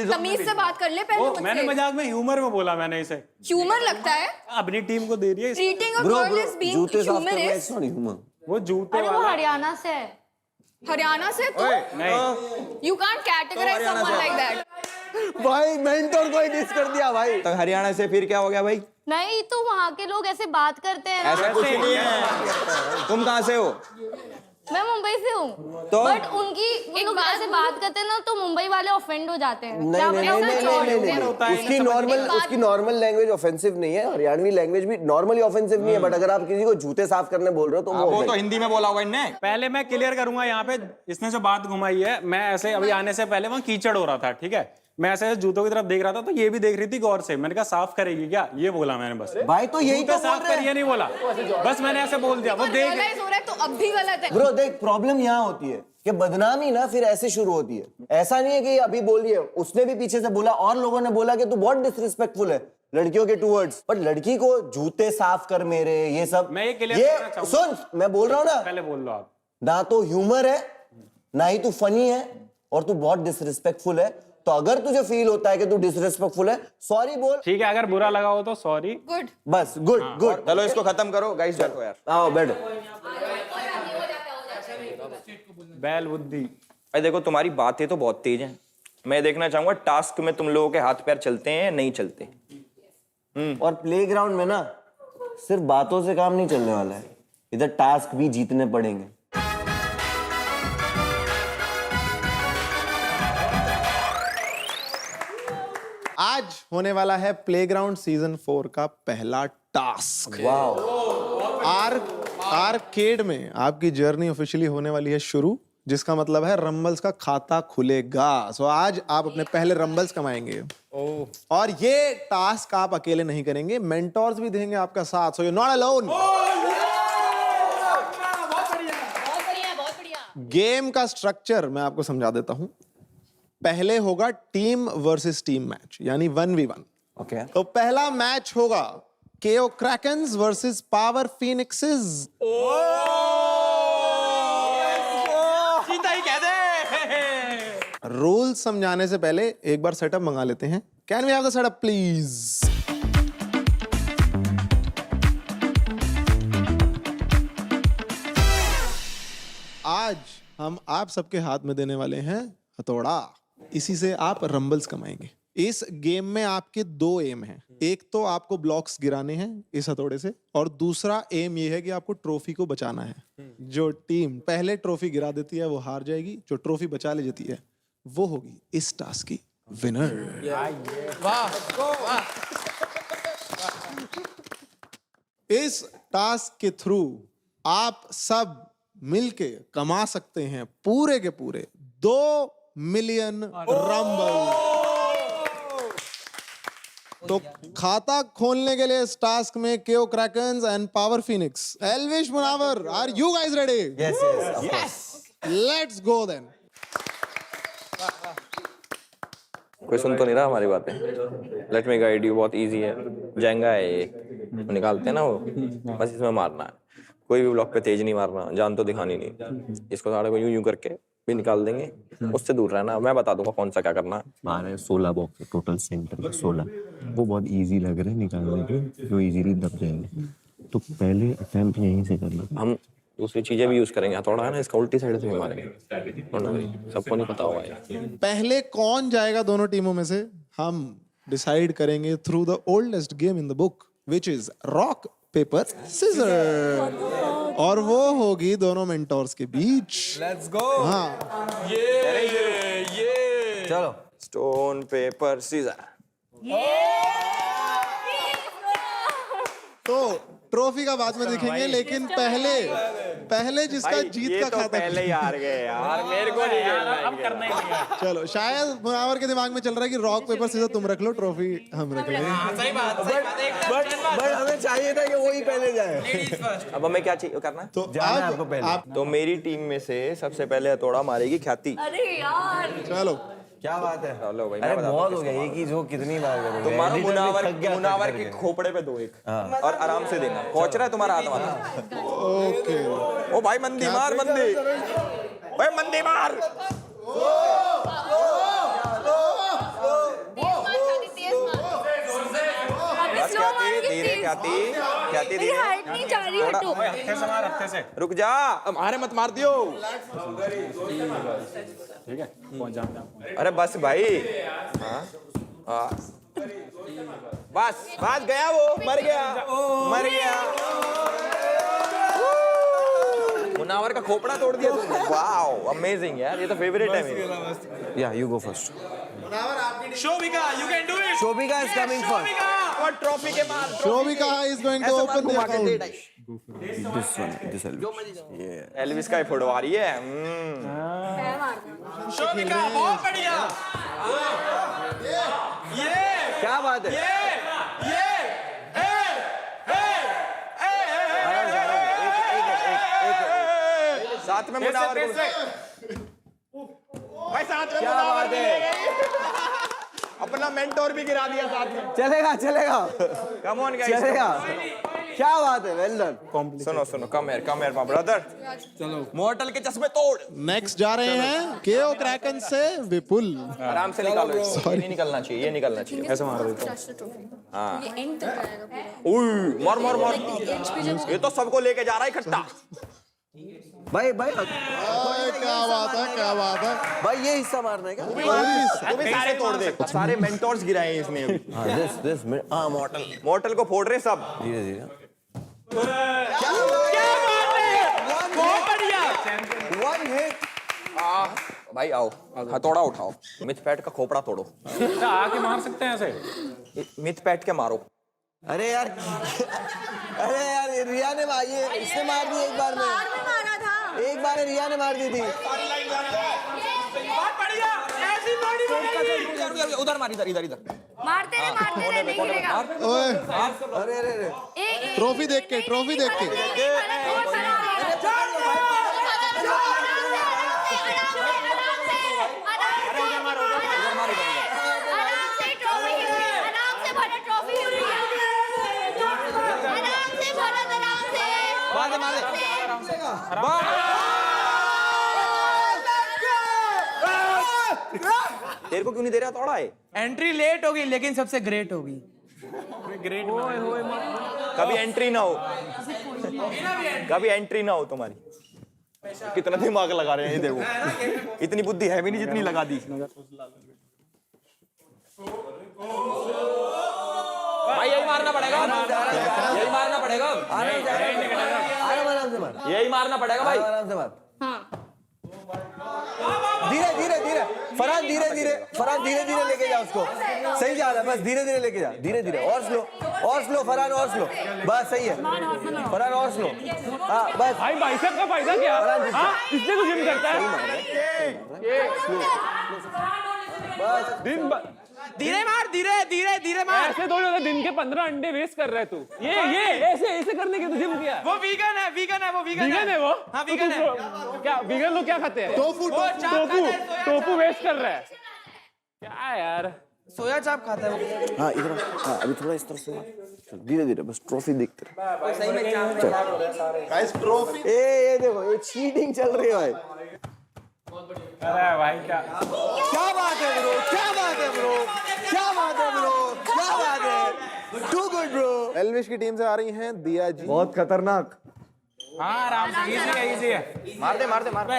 तमीज से बात कर ले पहले मुझसे। मैंने मजाक में ह्यूमर में बोला, मैंने इसे ह्यूमर लगता है। अपनी टीम को दे रही है। Treating a girl is being humorous. वो जूते अरे वो हरियाणा से है। हरियाणा से तू? नहीं, you can't categorise someone like that. भाई मेंटर को ही डिस कर दिया भाई। तो हरियाणा से फिर क्या हो गया भाई? नहीं तो वहाँ के लोग ऐसे बात करते हैं ना। ऐसा कुछ नहीं है। तुम कहाँ से हो? मैं मुंबई से हूँ तो? बट उनकी वो लोग ऐसे बात करते हैं ना तो मुंबई वाले ऑफेंड हो जाते हैं। उसकी नॉर्मल लैंग्वेज ऑफेंसिव नहीं है, हरियाणवी लैंग्वेज भी नॉर्मली ऑफेंसिव नहीं है, बट अगर आप किसी को जूते साफ करने बोल रहे हो तो वो तो हिंदी में बोला होगा इनने। पहले मैं क्लियर करूंगा यहाँ पे, इसने जो बात घुमाई है, मैं ऐसे अभी आने से पहले वहाँ कीचड़ हो रहा था, ठीक है, मैं ऐसे जूतों की तरफ देख रहा था तो ये भी देख रही थी गौर से। मैंने कहा साफ करेगी क्या, ये बोला मैंने बस। भाई तो यही तो साफ करिए नहीं बोला, बस मैंने ऐसे बोल दिया। वो देख रियलाइज हो रहा है तो अब भी गलत है। ब्रो देख, प्रॉब्लम यहाँ होती है कि बदनामी ना फिर ऐसे शुरू होती है। ऐसा नहीं है कि अभी बोलिए, उसने भी पीछे से बोला और लोगों ने बोला कि तू बहुत डिसरिस्पेक्टफुल है लड़कियों के टूवर्ड्स, बट लड़की को जूते साफ कर मेरे, ये सब मैं ये क्लियर सुन, मैं बोल रहा हूँ ना, पहले बोल लो आप। ना तो ह्यूमर है ना ही तू फनी है, और तू बहुत डिसरिस्पेक्टफुल है। तो अगर तुझे फील होता है कि तू डिसरिस्पेक्टफुल है, सॉरी बोल। ठीक है, अगर बुरा लगा हो तो सॉरी। गुड, बस गुड। चलो इसको खत्म करो गाइस, बैठो यार। आओ बैठो। बैल बुद्धि। भाई देखो तुम्हारी बातें तो बहुत तेज हैं, मैं देखना चाहूंगा टास्क में तुम लोगों के हाथ पैर चलते हैं या नहीं चलते। और प्लेग्राउंड में ना सिर्फ बातों से काम नहीं चलने वाला है, इधर टास्क भी जीतने पड़ेंगे। आज होने वाला है प्लेग्राउंड सीजन 4 का पहला टास्क। आर्केड में आपकी जर्नी ऑफिशियली होने वाली है शुरू, जिसका मतलब है रंबल्स का खाता खुलेगा। सो आज आप अपने पहले रंबल्स कमाएंगे। और ये टास्क आप अकेले नहीं करेंगे, मेंटोर्स भी देंगे आपका साथ। So you not alone. Game का स्ट्रक्चर मैं आपको समझा देता हूं। पहले होगा टीम वर्सेस टीम मैच, यानी 1v1। ओके। तो पहला मैच होगा केओ क्रैकन्स वर्सेस पावर फीनिक्सेस। सीधा ही कह दे। रूल समझाने से पहले एक बार सेटअप मंगा लेते हैं। Can we have the setup please? आज हम आप सबके हाथ में देने वाले हैं हथौड़ा। इसी से आप रंबल्स कमाएंगे। इस गेम में आपके दो एम हैं। एक तो आपको ब्लॉक्स गिराने हैं इस हथौड़े से, और दूसरा एम ये है कि आपको ट्रॉफी को बचाना है। जो टीम पहले ट्रॉफी गिरा देती है वो हार जाएगी, जो ट्रॉफी बचा ले जाती है वो होगी इस टास्क की विनर। इस टास्क के थ्रू आप सब मिलके कमा सकते हैं पूरे के पूरे 2 मिलियन रंबल। तो खाता खोलने के लिए इस टास्क में KO Krakens and power phoenix, Elvish Munawar, are you guys ready? Yes yes let's go then. कोई सुन तो नहीं रहा हमारी बातें। लेट मी गाइड यू, बहुत इजी है, जेंगा है ये, निकालते हैं ना वो, बस इसमें मारना है। कोई भी ब्लॉक पे तेज नहीं मारना, जान तो दिखानी नहीं। इसको सारे को यूं यूं करके भी निकाल देंगे, उससे दूर रहना। मैं बता दूंगा कौन सा क्या करना है। 12-16 बॉक्स टोटल सेंटर में 16, वो बहुत इजी लग रहे हैं निकालने के, जो इजीली दब जाएंगे। तो पहले अटेम्प्ट यहीं से कर लो। हम दूसरी चीजें भी यूज करेंगे। थोड़ा है ना, इसका उल्टी साइड से भी मारेंगे, सबको नहीं पता होगा ये। पहले कौन जाएगा दोनों टीमों में से हम डिसाइड करेंगे through the oldest game in the book, which is rock paper scissor, और वो होगी दोनों मेंटोर्स के बीच। Let's go. हाँ, ये चलो स्टोन पेपर सीजर। तो ट्रॉफी का बाद में देखेंगे, लेकिन पहले जिसका जीत का खाता पहले ही हार गए यार, मेरे को नहीं खेलना है। चलो, शायद मुनावर के दिमाग में चल रहा है कि रॉक पेपर सीजर तुम रख लो, ट्रॉफी हम रख लेंगे। सही बात बट हमें चाहिए था कि वही पहले जाए। अब हमें क्या चाहिए करना है? तो आपको पहले। तो मेरी टीम में से सबसे पहले हथौड़ा मारेगी ख्याति। अरे यार, चलो, क्या बात है। चलो भाई, अरे मैं बताता बहुत हूँ हो गया, एक ही जो कितनी बार करोगे। तो मारो Editor भी थक गया मुनावर थक के करके। खोपड़े पे 2 एक, और आराम से देना। पहुंच रहा है तुम्हारा हाथ वाला। ओके। ओ भाई, मंदी मार, मंदी, ओए मंदी मार। बस ख्याति धीरे, नहीं जा रही, हटो। हत्थे से मार, हत्थे से। रुक जा, मारे मत मार दियो। ठीक है, पहुंच जाओ। अरे बस भाई, हाँ हाँ, बस बस, गया वो, मर गया। मुनावर का खोपड़ा तोड़ दिया तुमने। वाओ, अमेजिंग यार, ये तो फेवरेट है मेरी। या you go first. Shobhika, you can do it. Shobhika is coming first. और ट्रॉफी के बाद Shobhika is going to open the account. This ये एल्विस का ही फोटो आ रही है। शोभिका, बहुत बढ़िया। ये क्या बात है। साथ में मुनावर को, भाई साथ में क्या मुनावर बात भी है। ले गई। अपना मेंटोर भी गिरा दिया साथ में। चलेगा कम ऑन गाइस, चलेगा। क्या बात है, वेल डन। सुनो, कम हियर माय ब्रदर। चलो, मॉर्टल के चश्मे तोड़। नेक्स्ट जा रहे हैं केओ क्रैकन से विपुल। आराम से निकालो, ये नहीं निकलना चाहिए, ये निकलना चाहिए। ऐसे मार देता हूं। हाँ, ये एंड तक जाएगा पूरा। ओए, मार। ये तो सबको लेके जा रहा है इकट्ठा। भाई क्या बात है भाई, ये हिस्सा मारना है क्या? तू भी सारे तोड़ दे। सारे मेंटोर्स गिराए हैं इसने अभी। दिस मॉर्टल को फोड़ रहे सब। धीरे धीरे। One hit. भाई आओ, हथौड़ा उठाओ, मिथ पैट का खोपड़ा तोड़ो। आके मार सकते हैं ऐसे। मिथ पैट के मारो। अरे यार रिया ने इसने मार दी एक बार में। एक बार रिया ने मार दी थी। उधर मार, इधर। मारते रहे, नहीं गिरेगा। ओए, अरे ट्रॉफी देख के तेरे को क्यों नहीं दे रहा थोड़ा है? एंट्री लेट होगी, लेकिन सबसे ग्रेट होगी। ग्रेट। कभी एंट्री ना हो तुम्हारी। कितना दिमाग लगा रहे हैं ये, देखो इतनी बुद्धि है भी नहीं जितनी लगा दी। भाई यही मारना पड़ेगा, यही मारना पड़ेगा, यही मारना पड़ेगा भाई। आराम से मार। धीरे धीरे धीरे। फरहान धीरे फरहान, धीरे धीरे लेके जा उसको, सही जा रहा है, बस धीरे धीरे लेके जा, धीरे धीरे, और स्लो फरहान, और स्लो, बस सही है फरहान, और स्लो, हाँ बस। भाई बाइसेप का फायदा क्या? हाँ, इसलिए तो जिम करता है। बस दिन धीरे मार, धीरे मार। ऐसे थोड़ी होता, दिन के 15 अंडे वेस्ट कर रहा है तू। ये ऐसे करने के तो जिम किया। वो वीगन है वो वीगन है वो? हाँ तो वीगन तू है। क्या वीगन लोग क्या खाते हैं? टोफू वेस्ट कर रहा है क्या यार? सोया चाप खाता है वो। हाँ इधर, हाँ अभी थोड़ा इस तरफ से, धीरे धीरे, बस ट्रॉफी देखते रहे। सही में गाइस ट्रॉफी, ये देखो, ये चीटिंग चल रही है भाई। अरे भाई क्या बात है ब्रो, क्या बात है bro, too good bro. Elvish की टीम से आ रही हैं दिया जी। बहुत खतरनाक। हाँ आराम से, इजी है। मार दे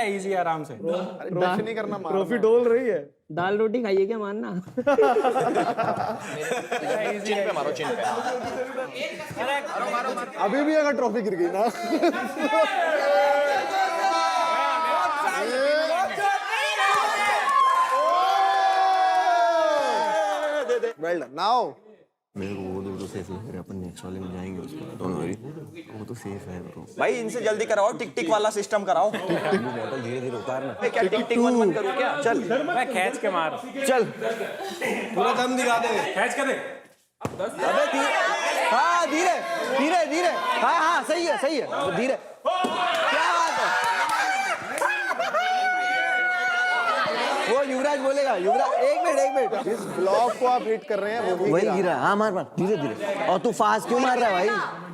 इजी आराम से। ट्रॉफी नहीं करना, मार ट्रॉफी डोल रही है। दाल रोटी खाइए क्या मानना? चिन पे मारो, चिन पे। अभी भी अगर ट्रॉफी गिर गई ना वेल डन। नाउ मेरे को वो दो सेफ लग रहे हैं, अपन नेक्स्ट वाले में जाएंगे उसमें, डोंट वरी, वो तो सेफ है ब्रो। भाई इनसे जल्दी कराओ, टिक टिक वाला सिस्टम कराओ। बॉटल धीरे धीरे उतारना। क्या टिक टिक मन करूँ क्या? चल मैं खींच के मार, चल पूरा दम दिखा दे, खींच के दे। अबे हाँ धीरे, हाँ सही है धीरे। क्या बात है, वो युवराज बोलेगा, युवराज एक मिनट, जिस ब्लॉक को आप हिट कर रहे हैं वो वही गिरा। हाँ मार धीरे धीरे, और तू फास्ट क्यों मार रहा है भाई?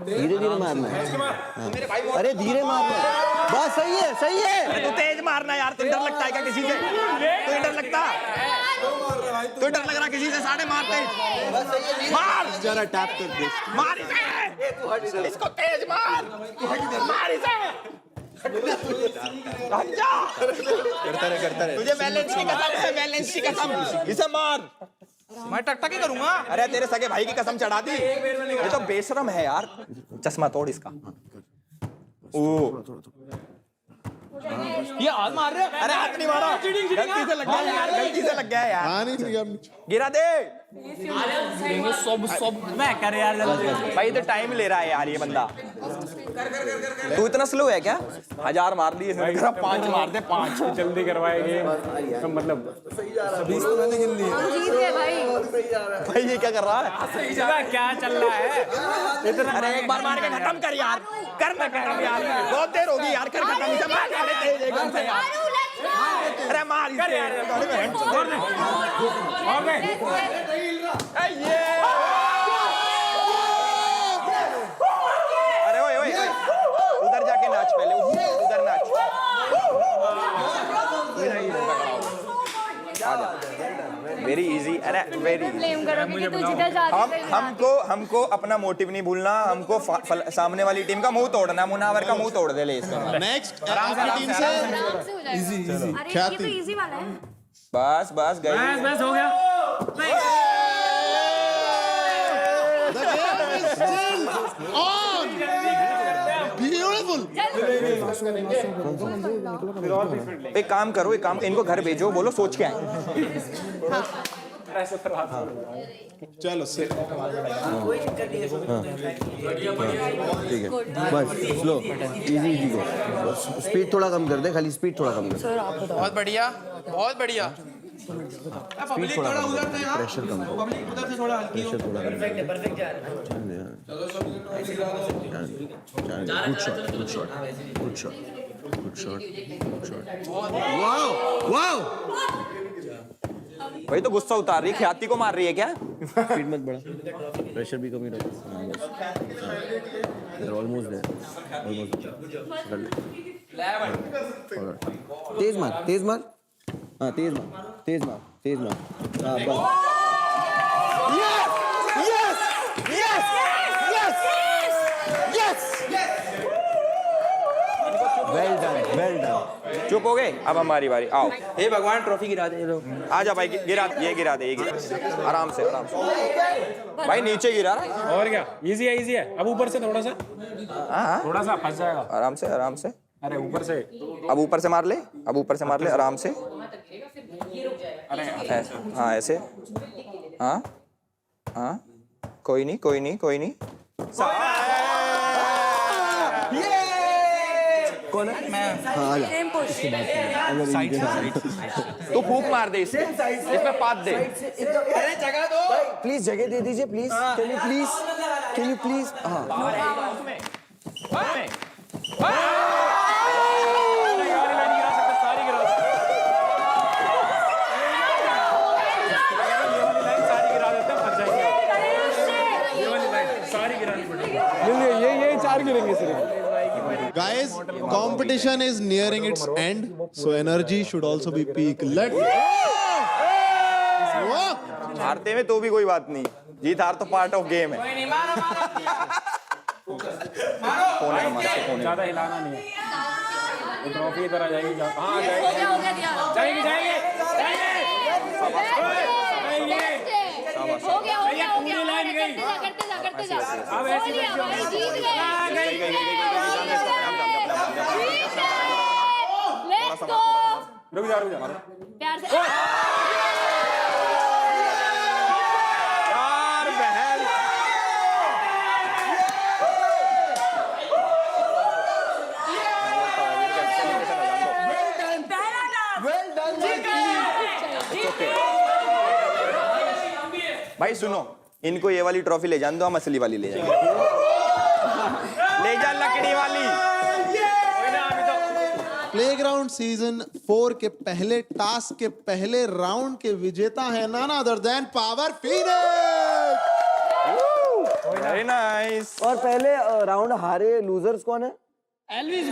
धीरे धीरे मारना है। हाँ। अरे धीरे मारना है, बस सही है। तू तेज मारना यार, तुझे डर लगता है क्या किसी से? तुझे डर लगता? तुझे डर लग रहा किसी से? साढ़े मारते मार, जरा टैप कर दे, मार इसे, इसको तेज मार इसे। करता रहे। तुझे बैलेंस की कसम, इसे मार। मैं टकटकी करूंगा। अरे तेरे सगे भाई की कसम चढ़ा दी, ये तो बेशरम है यार। चश्मा तोड़ इसका। ओ ये हाथ मार रहे। अरे हाथ नहीं मारा, गलती से लग गया यार। हाँ नहीं गिरा दे सब मैं कर यार भाई, तो टाइम ले रहा है यार ये बंदा। तू इतना स्लो है क्या? 1000 मार लिए, 5 मार दे, 5 जल्दी करवाएंगे मतलब। सभी तो मैंने गिन लिए। भाई ये क्या कर रहा है? क्या चल रहा है? अरे एक बार मार के खत्म कर यार, कर ना खत्म यार, बहुत देर होगी यार, कर खत्म इसे मार एकदम से यार। अरे मार इसे यार, अरे ओए उधर जाके नाच, पहले उधर नाच। वेरी इजी, अरे वेरी हमको अपना मोटिव नहीं भूलना, हमको सामने वाली टीम का मुंह तोड़ना, मुनावर का मुंह तोड़ दे ले इसका। नेक्स्ट टीम से इजी ख्याति। बस गई। बस हो गया। ब्यूटीफुल। एक काम करो, इनको घर भेजो, बोलो सोच के आए। चलो से ठीक है, बस स्लो, इजी को स्पीड थोड़ा कम कर दे, खाली स्पीड थोड़ा कम कर। बहुत बढ़िया। स्पीड थोड़ा कम कर, प्रेशर कम कर, प्रेशर थोड़ा कम कर। Good shot. वाओ भाई तो गुस्सा उतार रही, ख्याति को मार रही है क्या? स्पीड मत बढ़ा, प्रेशर भी कम ही रखो। ऑलमोस्ट देयर, तेज मार। हाँ तेज मार। हाँ बस। Well done. चुप हो गए, अब हमारी बारी, आओ। हे भगवान, ट्रॉफी गिरा दे लोग। आजा भाई, गिरा दे। आराम से भाई, नीचे गिरा। और क्या, इजी है। अब ऊपर से थोड़ा सा फंस जाएगा। आराम से। अरे ऊपर से, अब ऊपर से मार ले, आराम से। हाँ ऐसे, हाँ हाँ, कोई नहीं कोई नहीं कोई नहीं। कौन है? हाँ, तू फूंक मार दे इसे, इसमें पात दे। प्लीज जगह दे दीजिए प्लीज। कैन यू प्लीज हाँ। ये 4 गिरेंगे सिर्फ। Guys, competition is nearing its end, so energy should also be peak. Let's go! हारते में तो भी कोई बात नहीं, जीत हार तो पार्ट ऑफ गेम है। ज्यादा हिलाना नहीं है, ट्रॉफी इधर आ जाएगी। हाँ जाएगी जाएगी रुक जा प्यार से यार बहन, भाई सुनो, इनको ये वाली ट्रॉफी ले जाने दो, हम असली वाली ले जाएंगे। ले जा लकड़ी वाली। प्लेग्राउंड सीजन 4 के पहले टास्क के पहले राउंड के विजेता है नाना other than power Phoenix. Very nice. और पहले राउंड हारे लूजर्स कौन है? एल्विस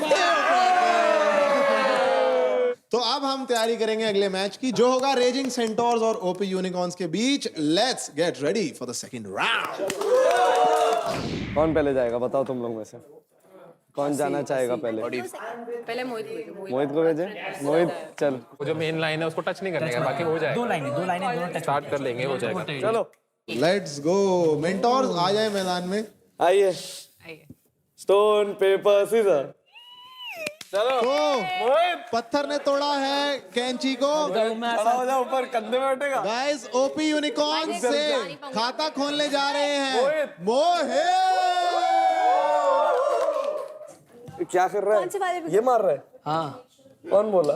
तो अब हम तैयारी करेंगे अगले मैच की, जो होगा रेजिंग सेंटोर्स और ओपी यूनिकॉर्न्स के बीच। Let's get ready for the second round. कौन पहले जाएगा बताओ तुम लोग में से, कौन जाना चाहेगा पहले? पहले मोहित को भेजे। मोहित चल। वो जो मेन लाइन है उसको टच नहीं करने का, बाकी हो जाएगा। 2 लाइनें दोनों टच स्टार्ट कर लेंगे, हो जाएगा। चलो लेट्स गो। मेंटोर्स आ जाए मैदान में। आइए। Stone paper scissor. चलो। तो पत्थर ने तोड़ा है कैंची को। खड़ा हो जा, ऊपर कंधे में बैठेगा। गाइस ओपी यूनिकॉर्न से खाता खोलने जा रहे हैं मोहित। क्या कर रहा है? ये मार रहा है। हाँ। कौन बोला?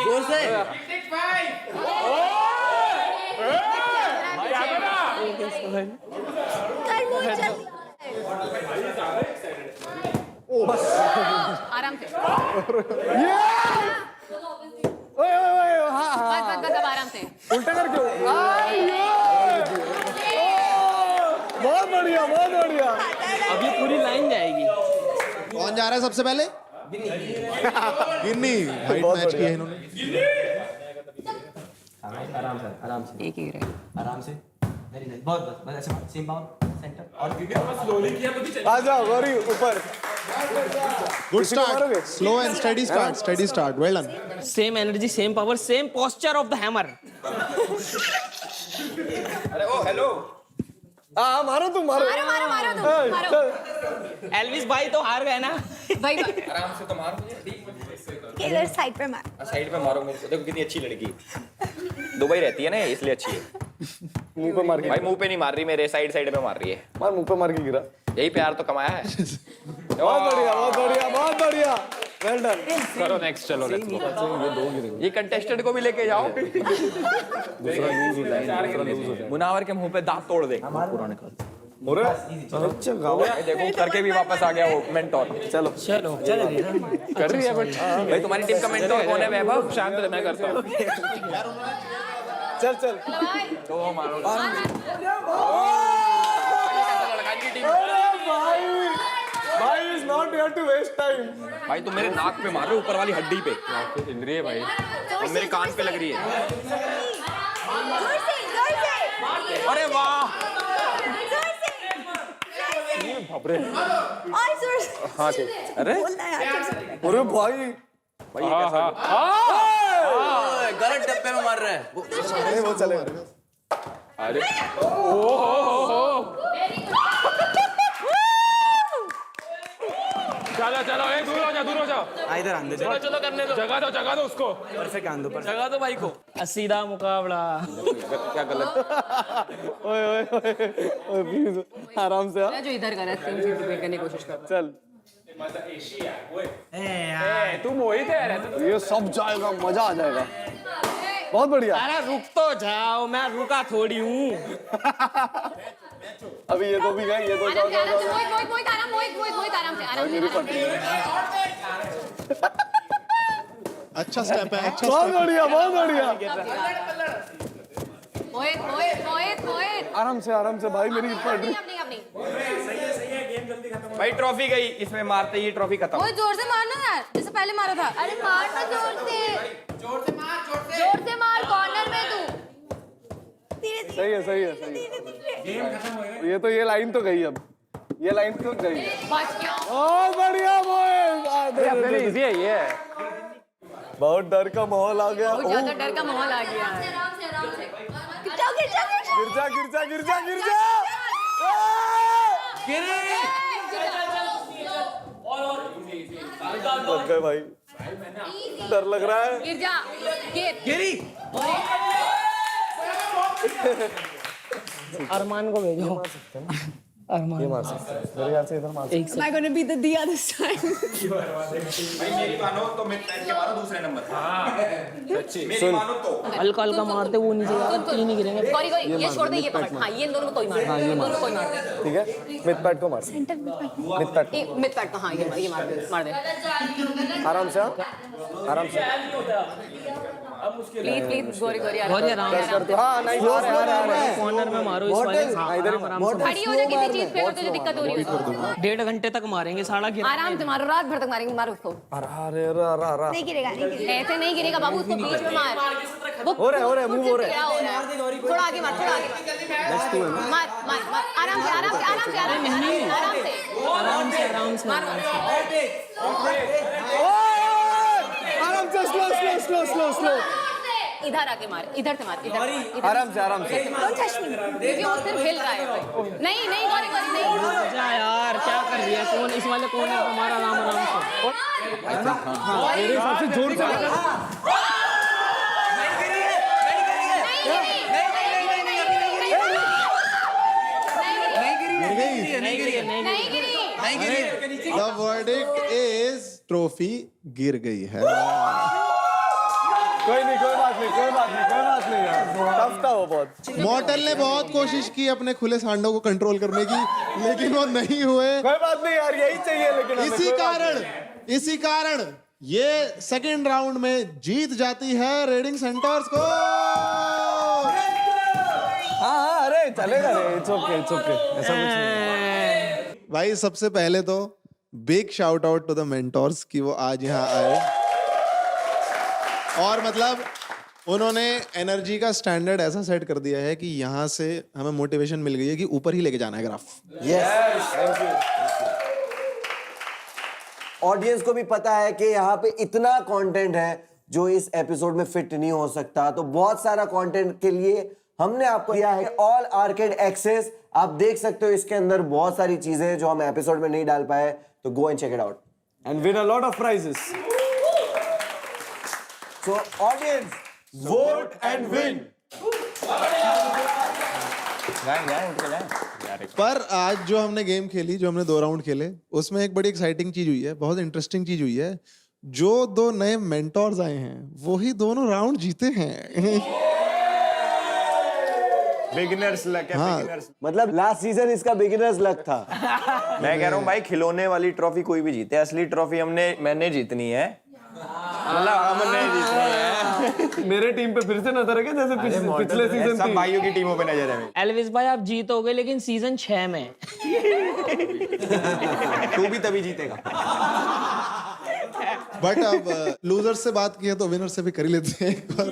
जोर से आराम से बस आराम से उल्टा कर क्यों? बहुत बढ़िया बहुत बढ़िया। अभी पूरी लाइन जाएगी। कौन जा रहा है सबसे पहले? गिन्नी। वाइट मैच की है इन्होंने। आराम से एक ही रहे, आराम से। वेरी नाइस, बहुत बस ऐसे सेम पावर सेंटर और आ जाओ गौरी ऊपर। Good start, slow and steady start, steady start, well done. Same energy, same power, same posture of the hammer. अरे ओ हेलो। हाँ मारो तुम, मारो मारो। एल्विस भाई तो हार गए ना भाई आराम से तो मारो। इधर साइड पे मार। साइड पे मारो मेरे को। देखो कितनी अच्छी लड़की, दुबई रहती है ना इसलिए अच्छी है। मुंह पे मार के। भाई मुंह पे नहीं मार रही, मेरे साइड साइड पे मार रही है। मार, मुंह पे मार के गिरा। यही प्यार तो कमाया है। बहुत बढ़िया बहुत बढ़िया बहुत बढ़िया। Well done. करो नेक्स्ट, चलो लेट्स गो। ये कंटेस्टेंट को भी लेके जाओ। दूसरा लूज हो जाए। मुनावर के मुंह पे दांत तोड़ दे। पुराने अच्छा गाओ। देखो करके भी वापस आ गया वो मेंटोर। चलो चलो चल कर रही है बट भाई तुम्हारी टीम का मेंटोर कौन है? वैभव। शांत रह, मैं करता हूँ। चल चल। तो मारो। भाई is not here to waste time. भाई तुम मेरे नाक पे मार रहे हो, ऊपर वाली हड्डी पे। इंद्रिय भाई, और मेरे कान पे लग रही है। जोर से। अरे वाह। और जोर से। हाँ ठीक। अरे अरे भाई गलत डब्बे में मार रहा है नहीं वो चलेगा। अरे चलो चलो ए दूर हो जाओ इधर आंदे चलो चलो करने दो जगा दो उसको परफेक्ट आंदो पर जगा दो भाई को सीधा मुकाबला क्या गलत ओए ओए ओए ओए प्लीज आराम से जो इधर कर रहा है डिबेट करने की कोशिश कर चल तू मोहित है ये सब जाएगा, मजा आ जाएगा। बहुत बढ़िया। अरे रुक तो जाओ, मैं रुका थोड़ी हूँ। अभी ये तो भी गए, ये तो जाओ जाओ जाओ। मोहित आराम से अच्छा स्टेप है, अच्छा बहुत बढ़िया, बहुत बढ़िया। मोहित आराम से भाई, मेरी पड़ रही। भाई ट्रॉफी गई, इसमें मारते ही ट्रॉफी खत्म। वो जोर से मारना यार, जैसे पहले मारा था। अरे मार ना जोर से मार कॉर्नर में तू। सही है। ये तो ये लाइन तो गई अब, ये लाइन तो गई। बहुत बढ़िया मोहित। इजी है ये। बहुत डर का माहौल आ गया। बहुत ज्यादा डर का माहौल आ गया है। गिर जा। लग गए भाई, डर लग रहा है। गिर जा, गिरी। अरमान को भेजो। अरमान ये मार सकते हैं मेरे ख्याल से, इधर मार सकते हैं। Am I going to be the Diya this time? भाई मेरी मानो तो मिड टाइम के मारो दूसरे नंबर। मेरी मानो तो हल्का मारते वो नीचे तीन ही गिरेंगे। गौरी ये छोड़ दे, ये पकड़। हाँ, ये इन दोनों में कोई मार। हाँ, ये दोनों कोई मार दे। ठीक है, मिड पैड को मार। मिड पैड को, हाँ ये मार दे। आराम से। प्लीज गौरी आराम से। हाँ नहीं, कॉर्नर में मारो इस वाले। खड़ी हो जा किसी चीज पे, अगर तुझे दिक्कत हो रही है। 1.5 घंटे तक मारेंगे, साढ़ा गिरा। आराम से मारो, रात भर तक मारेंगे, मारो उसको। नहीं गिरेगा। ऐसे नहीं गिरेगा बाबू, उसको बीच में मार। हो रहा है, मूव हो रहा है। थोड़ा आगे मार, मार। आराम से स्लो। इधर आके मार, इधर से मार, इधर। आराम से। देखिए वो सिर्फ हिल रहा है। नहीं गौरी नहीं। जा यार, क्या कर रही है? कौन इस वाले कॉर्नर पे मारा आराम से। मेरे हिसाब से जोर से। The verdict is ट्रॉफी गिर गई है। कोई बात नहीं यार, टफ था वो बहुत। मॉर्टल ने बहुत कोशिश की अपने खुले सांडों को कंट्रोल करने की, लेकिन वो नहीं हुए। कोई बात नहीं यार, यही चाहिए। लेकिन इसी कारण ये सेकंड राउंड में जीत जाती है रेडिंग सेंटर्स को। हाँ, अरे चलेगा रे, इट्स ओके। ऐसा कुछ नहीं। भाई सबसे पहले तो big shout out to the mentors कि वो आज यहाँ आए, और मतलब उन्होंने एनर्जी का स्टैंडर्ड ऐसा सेट कर दिया है कि यहाँ से हमें मोटिवेशन मिल गई है कि ऊपर ही लेके जाना है ग्राफ। ऑडियंस को भी पता है कि यहाँ पे इतना कंटेंट है जो इस एपिसोड में फिट नहीं हो सकता, तो बहुत सारा कंटेंट के लिए हमने आपको दिया है ऑल आर्केड एक्सेस। आप देख सकते हो इसके अंदर बहुत सारी चीजें जो हम एपिसोड में नहीं डाल पाए, तो go and check it out and win a lot of prizes. So audience, vote and win. पर आज जो हमने गेम खेली, जो हमने 2 राउंड खेले, उसमें एक बड़ी एक्साइटिंग चीज हुई है, बहुत इंटरेस्टिंग चीज हुई है। जो 2 नए मेंटोर्स आए हैं वही दोनों राउंड जीते हैं। बिगिनर्स लक है। बिगिनर्स मतलब लास्ट सीजन इसका बिगिनर्स लक था। मैं कह रहा हूँ भाई, खिलौने वाली ट्रॉफी कोई भी जीते, असली ट्रॉफी मैंने जीतनी है। मतलब हमने जीतनी है। मेरे टीम पे फिर से नजर है क्या, जैसे पिछले सीजन सब भाइयों की टीमों पे नजर है। एल्विस भाई आप जीतोगे, लेकिन सीजन 6 में। तू भी तभी जीतेगा। बट अब लूजर से बात की है तो विनर से भी कर ही लेते हैं एक बार।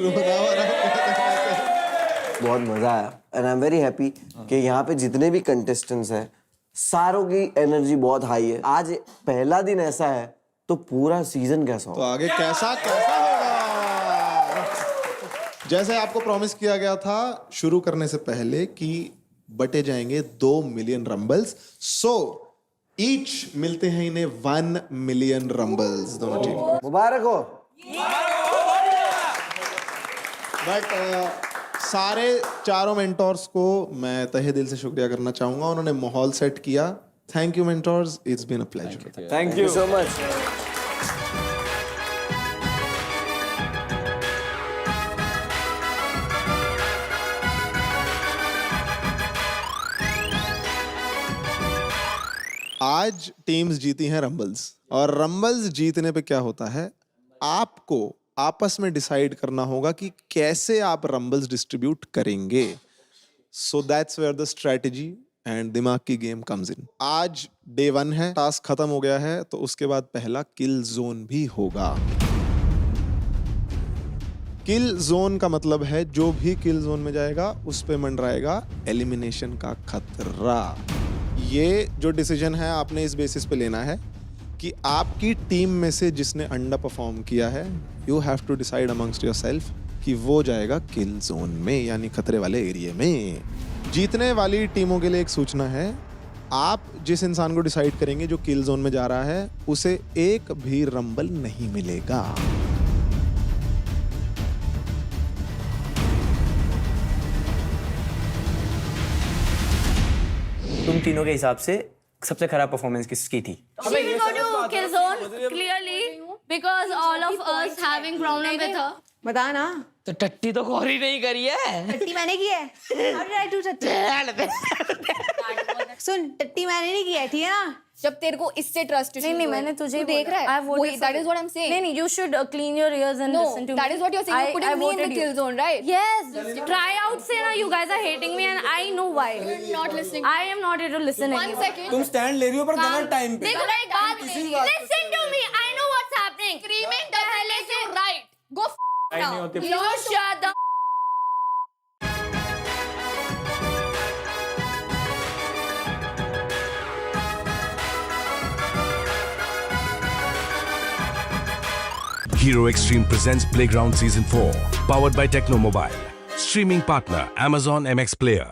बहुत मजा आया and I am very happy कि यहाँ पे जितने भी कंटेस्टेंट्स हैं सारों की एनर्जी बहुत हाई है। आज पहला दिन ऐसा है तो पूरा सीजन कैसा तो होगा? आगे कैसा होगा? जैसे आपको प्रॉमिस किया गया था शुरू करने से पहले कि बटे जाएंगे 2 मिलियन रंबल्स, सो ईच मिलते हैं इन्हें 1 मिलियन रंबल्स दोनों टीम। मुबारक हो। बट सारे चारों मेंटोर्स को मैं तहे दिल से शुक्रिया करना चाहूंगा, उन्होंने माहौल सेट किया। Thank you mentors, it's been a pleasure. Thank you so much. आज टीम्स जीती हैं रंबल्स, और रंबल्स जीतने पे क्या होता है, आपको आपस में डिसाइड करना होगा कि कैसे आप रंबल्स डिस्ट्रीब्यूट करेंगे। So that's where the strategy and दिमाग की गेम कम्स इन। आज डे 1 है, टास्क खत्म हो गया है, तो उसके बाद पहला किल जोन भी होगा। किल जोन का मतलब है जो भी किल जोन में जाएगा उस पे मंडराएगा एलिमिनेशन का खतरा। ये जो डिसीजन है आपने इस बेसिस पे लेना है कि आपकी टीम में से जिसने अंडर परफॉर्म किया है, you have to decide amongst yourself कि वो जाएगा किल जोन में, यानी खतरे वाले एरिया में। जीतने वाली टीमों के लिए एक सूचना है, आप जिस इंसान को डिसाइड करेंगे जो किल जोन में जा रहा है, उसे एक भी रंबल नहीं मिलेगा। तुम तीनों के हिसाब से सबसे खराब परफॉर्मेंस किसकी थी? She will go to kill zone clearly because all of us having problem with her. बता ना। तो टट्टी तो गौरी नहीं करी है। टट्टी मैंने की है। How did I do टट्टी? सुन, टट्टी मैंने नहीं की है, ठीक है ना? जब तेरे को इससे ट्रस्ट नहीं मैंने तुझे देख रहा है, that is what I'm saying. नहीं you should clean your ears and listen to me. That is what you're saying. You're putting me in the kill zone, right? Yes. Try out say na you guys are hating me and I know why. You're not listening. I am not here to listen One anymore. second. तुम stand ले रही हो पर गलत time पे। देखो मेरी बात listen to me. I know what's happening. Screaming doesn't make you right. Go नहीं now. होती। You shut the Hero Extreme presents Playground Season 4, powered by Techno Mobile. Streaming partner Amazon MX Player.